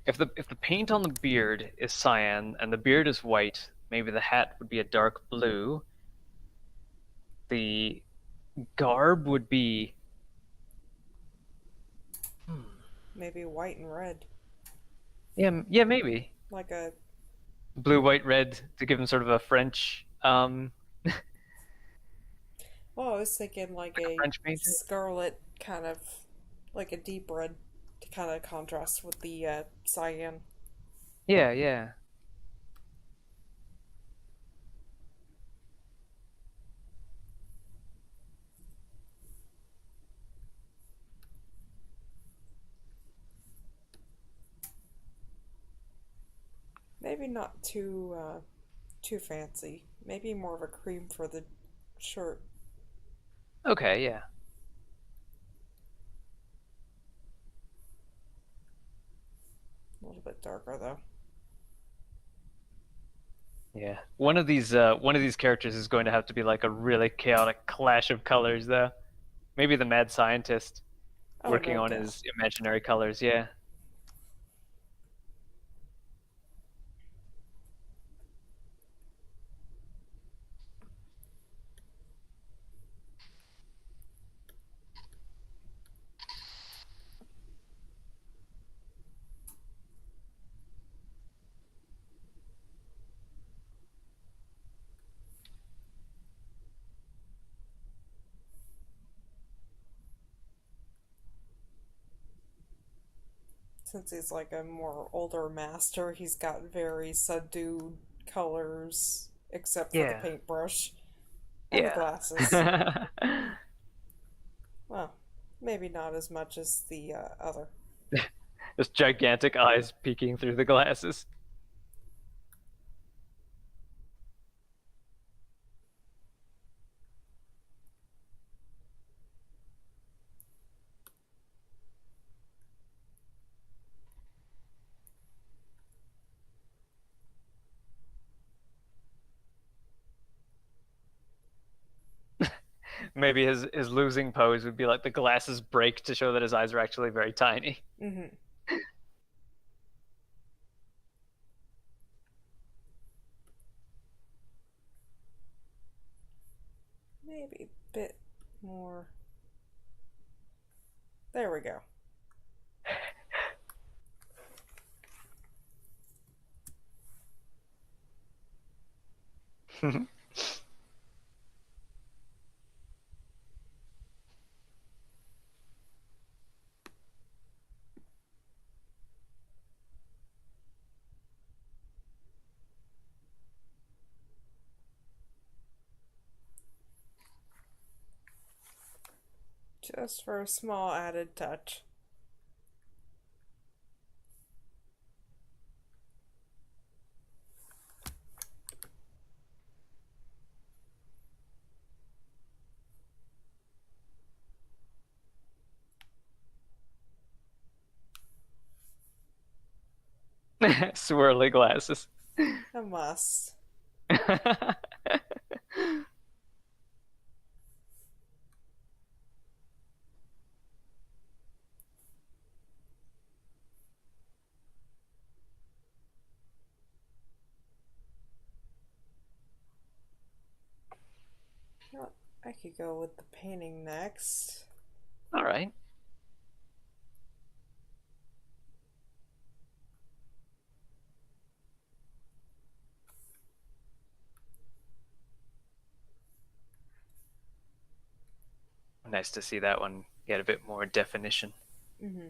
if the paint on the beard is cyan and the beard is white, maybe the hat would be a dark blue. The garb would be Maybe white and red. yeah, maybe. Like a. Blue, white, red to give him sort of a French Well, I was thinking like like a a French painter. scarlet kind of. Like a deep red to kind of contrast with the cyan. Yeah, yeah. Maybe not too fancy. Maybe more of a cream for the shirt. Okay, yeah. A little bit darker though. Yeah. One of these characters is going to have to be like a really chaotic clash of colors though. Maybe the mad scientist Oh, working no on doubt. his imaginary colors, yeah. Since he's like a more older master, he's got very subdued colors, except for the Yeah. paintbrush and the Yeah. glasses. Well, maybe not as much as the other. Just gigantic eyes peeking through the glasses. Maybe his losing pose would be like the glasses break to show that his eyes are actually very tiny. Mm-hmm. Maybe a bit more. There we go. Just for a small added touch. Swirly glasses. A must. Well, I could go with the painting next. All right. Nice to see that one get a bit more definition. Mm-hmm.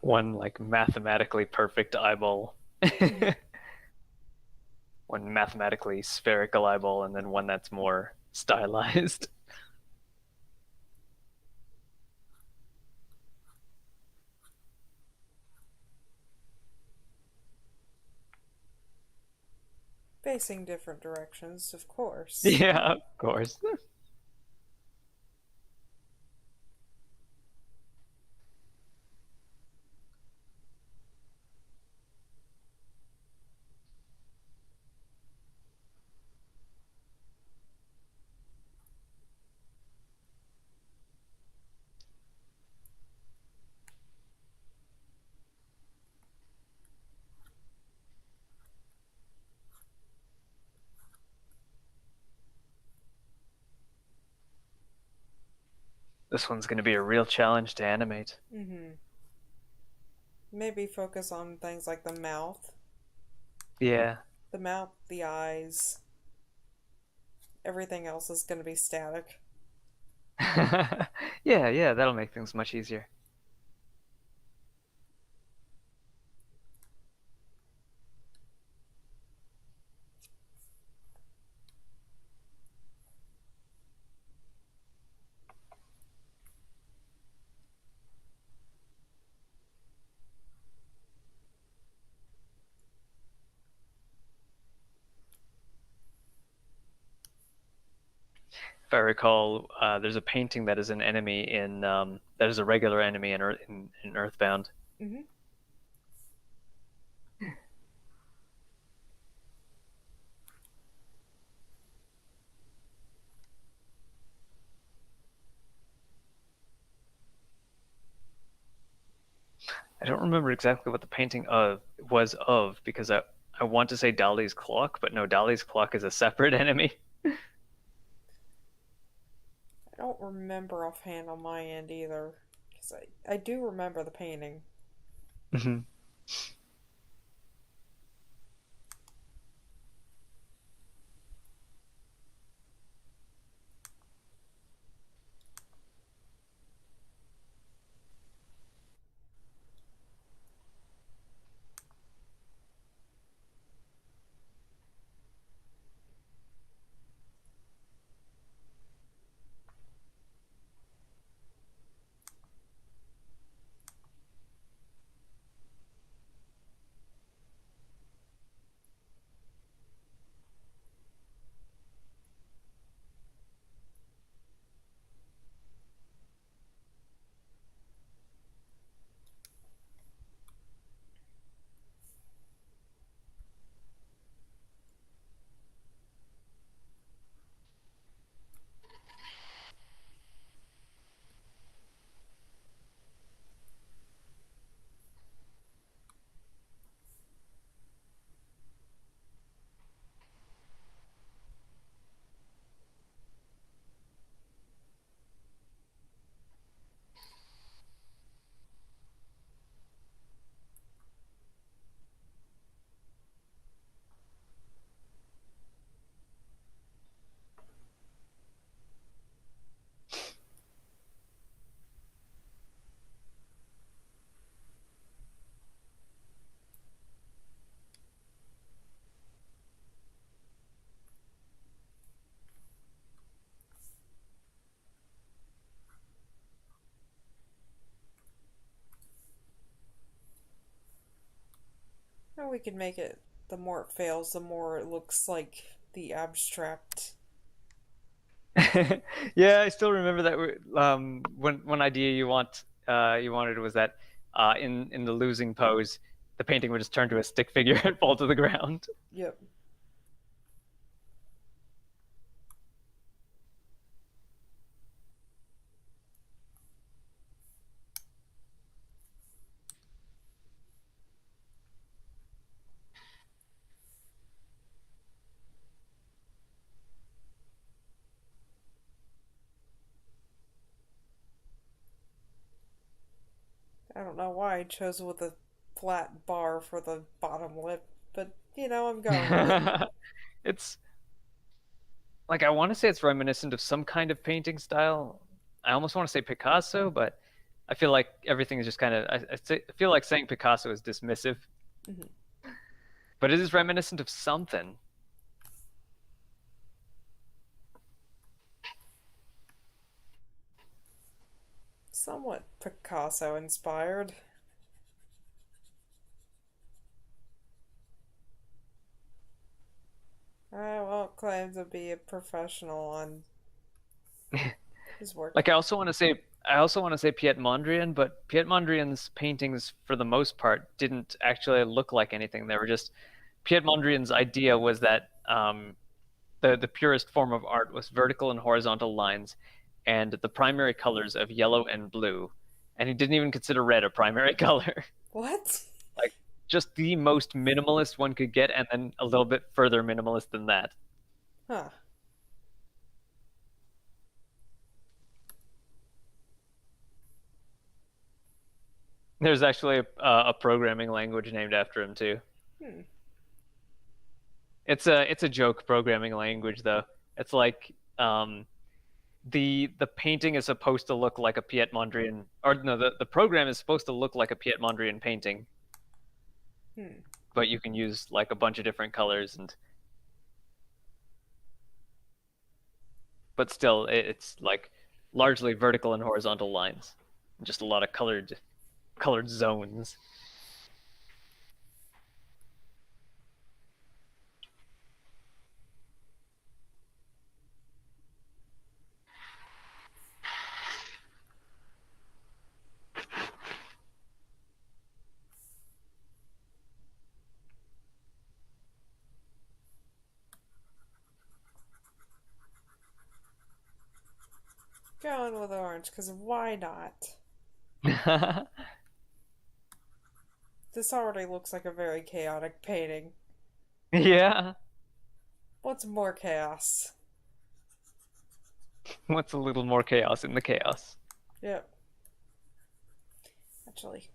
One like mathematically perfect eyeball. Mm-hmm. One mathematically spherical eyeball, and then one that's more stylized. Facing different directions, of course. Yeah, of course. This one's going to be a real challenge to animate. Mm-hmm. Maybe focus on things like the mouth. Yeah. The mouth, the eyes. Everything else is going to be static. Yeah, that'll make things much easier. If I recall, there's a painting that is an enemy in that is a regular enemy in Earthbound. Mm-hmm. I don't remember exactly what the painting of was of because I want to say Dali's clock, but no, Dali's clock is a separate enemy. I don't remember offhand on my end either. Because I do remember the painting. Mhm. we can make it, the more it fails, the more it looks like the abstract. Yeah, I still remember that one idea you wanted was that in the losing pose, the painting would just turn to a stick figure and fall to the ground. Yep. I don't know why I chose with a flat bar for the bottom lip, but I'm going with it. It's like I want to say it's reminiscent of some kind of painting style. I almost want to say Picasso, but I feel like everything is just kind of. I feel like saying Picasso is dismissive, Mhm. but it is reminiscent of something. Somewhat Picasso inspired. I won't claim to be a professional on his work. Like I also want to say Piet Mondrian, but Piet Mondrian's paintings for the most part didn't actually look like anything. They were just Piet Mondrian's idea was that the purest form of art was vertical and horizontal lines and the primary colors of yellow and blue. And he didn't even consider red a primary color. What? Like just the most minimalist one could get and then a little bit further minimalist than that. Huh. There's actually a programming language named after him too. Hmm. It's a joke programming language though. It's like the painting is supposed to look like a Piet Mondrian, or no, the program is supposed to look like a Piet Mondrian painting, Hmm. but you can use like a bunch of different colors and but still it's like largely vertical and horizontal lines, just a lot of colored zones. Going with orange, because why not? This already looks like a very chaotic painting. Yeah, What's more chaos? what's a little more chaos in the chaos? Yep. Actually,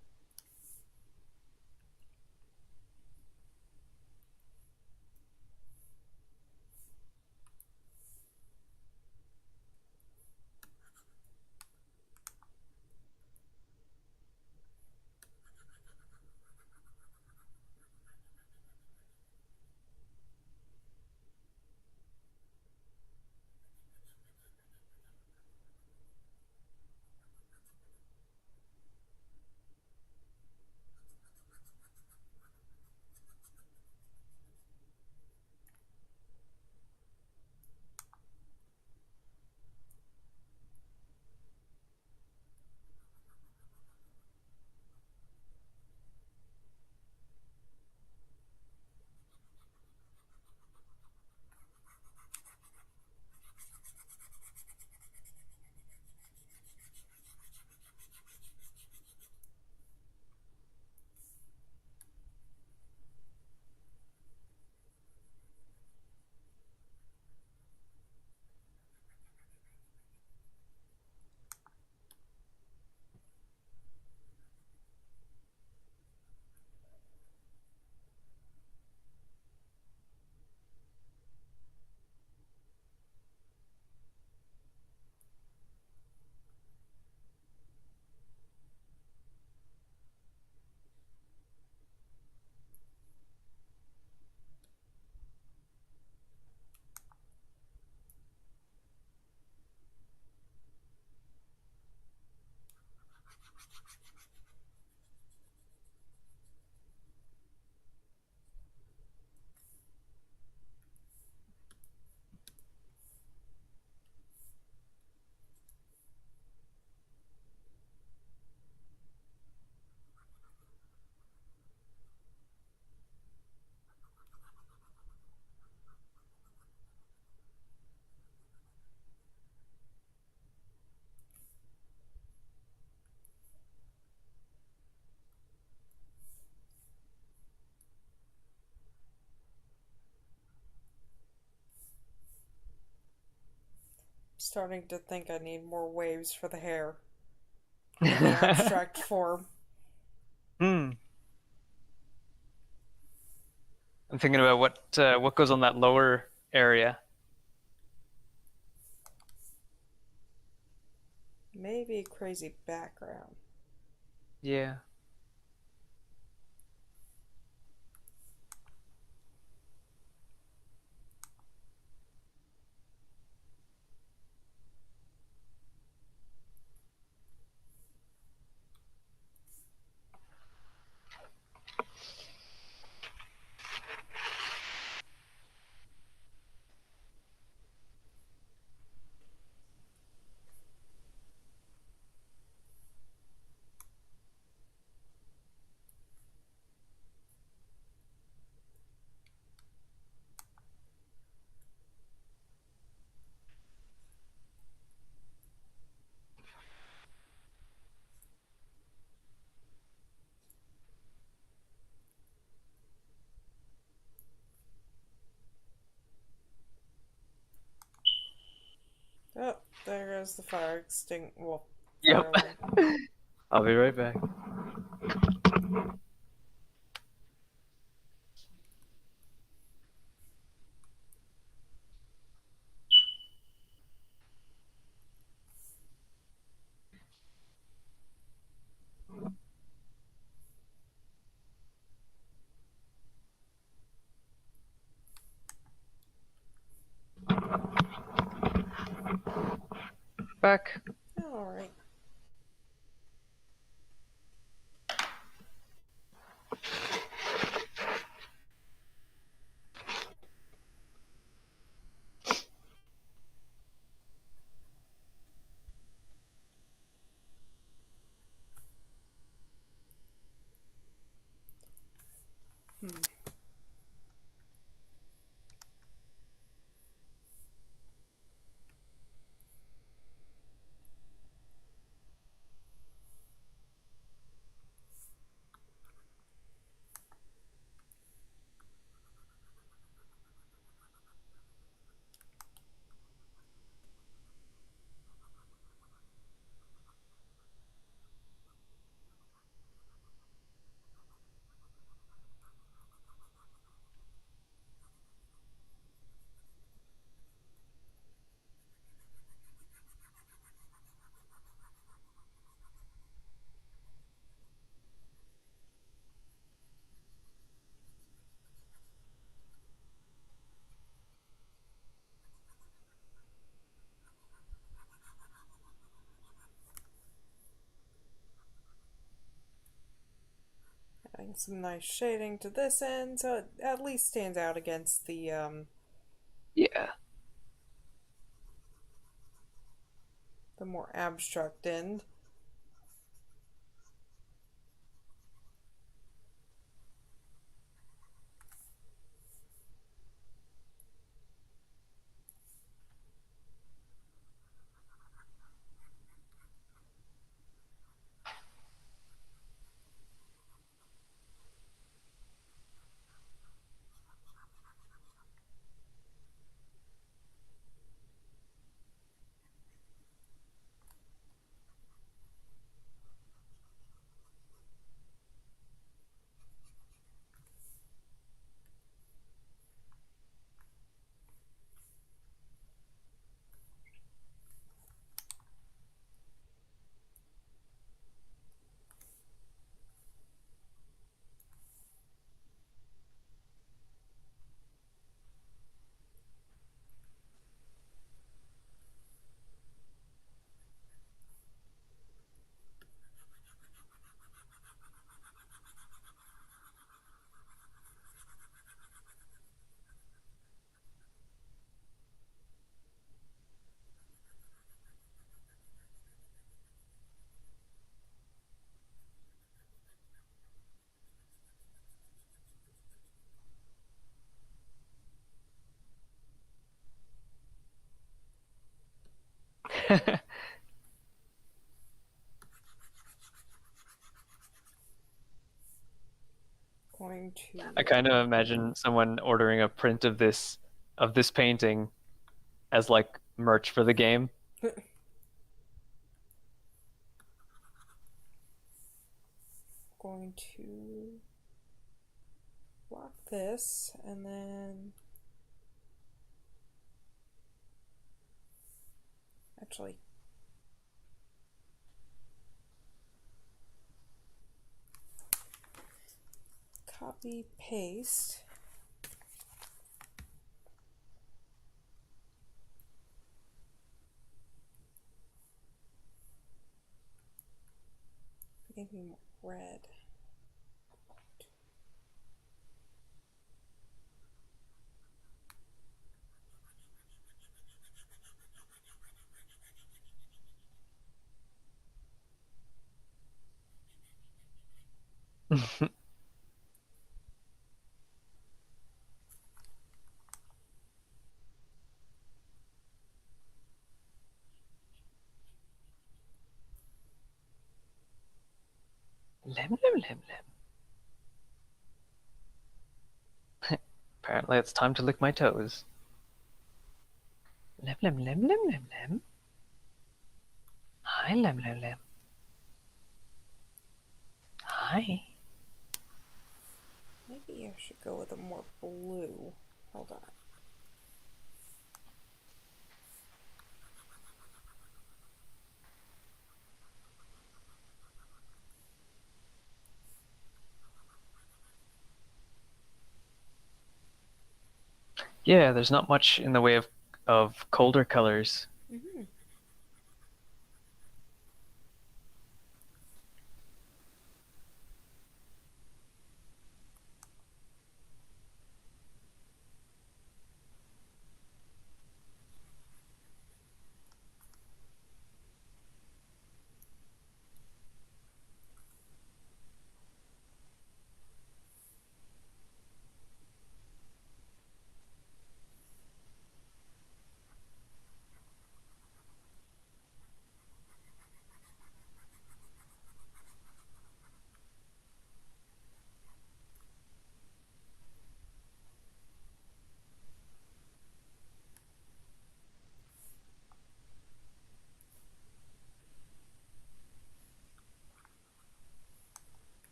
Starting to think I need more waves for the hair in the abstract form. Hmm. I'm thinking about what goes on that lower area. Maybe crazy background. Yeah. Oh, there goes the fire extinct. Well, fire Yep. alarm. I'll be right back. Back. Alright. Hmm. Adding some nice shading to this end so it at least stands out against Yeah. the more abstract end. Going I to kind of imagine someone ordering a print of this painting as like merch for the game. Going to lock this and then actually copy paste. Maybe more red. Lem, lem, lem, lem. Apparently it's time to lick my toes. Lem, lem, lem, lem, lem, lem. Hi, lem, lem, lem. Hi. Maybe I should go with a more blue. Hold on. Yeah, there's not much in the way of colder colors. Mm-hmm.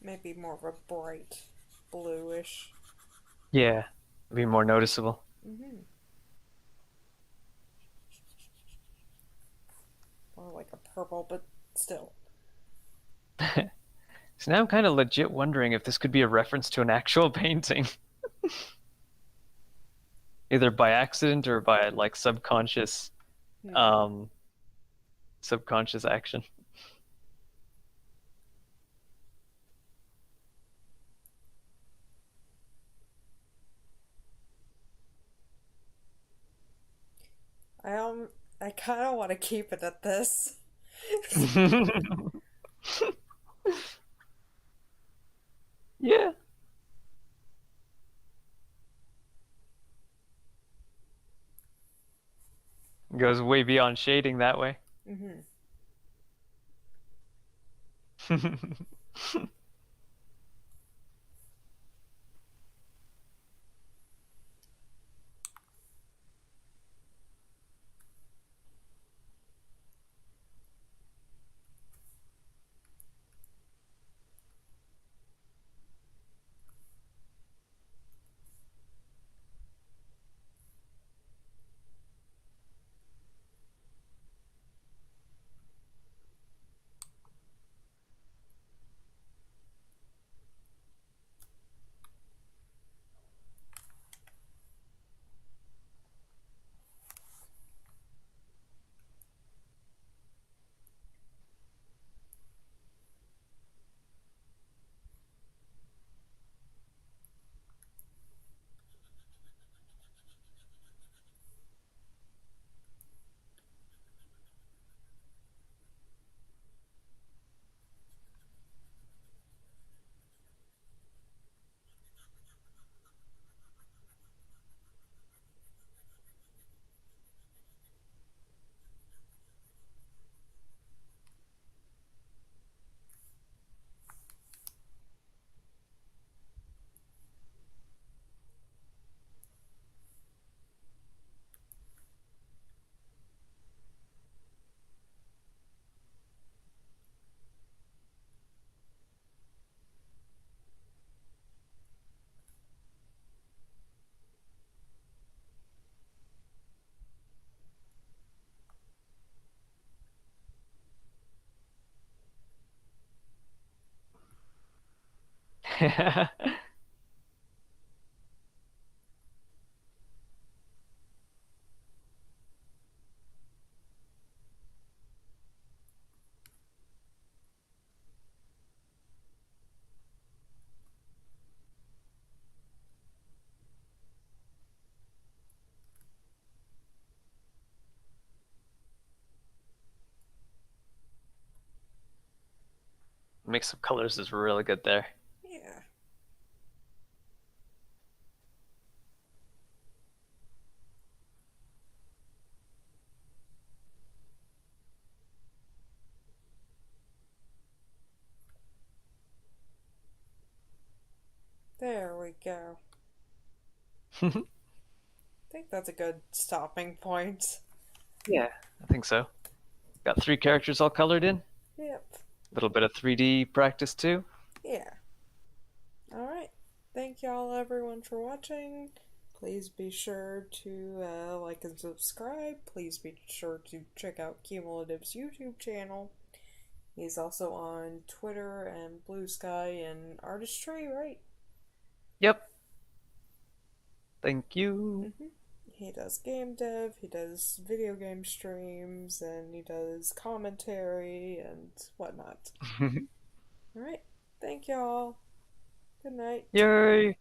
Maybe more of a bright bluish. Yeah, it'd be more noticeable. Mm-hmm. Or like a purple, but still. So now I'm kind of legit wondering if this could be a reference to an actual painting, either by accident or by like Hmm. um, subconscious action. I I kind of want to keep it at this. Yeah, goes way beyond shading that way. Mm-hmm. Mix of colors is really good there. Yeah. There we go. I think that's a good stopping point. Yeah, I think so. Got three characters all colored in. Yep. A little bit of 3D practice too. Yeah. Alright. Thank y'all, everyone, for watching. Please be sure to like and subscribe. Please be sure to check out Cumulative's YouTube channel. He's also on Twitter and Blue Sky and Artistry, right? Yep. Thank you. He does game dev, he does video game streams, and he does commentary and whatnot. Alright. Thank y'all. Good night. Yay.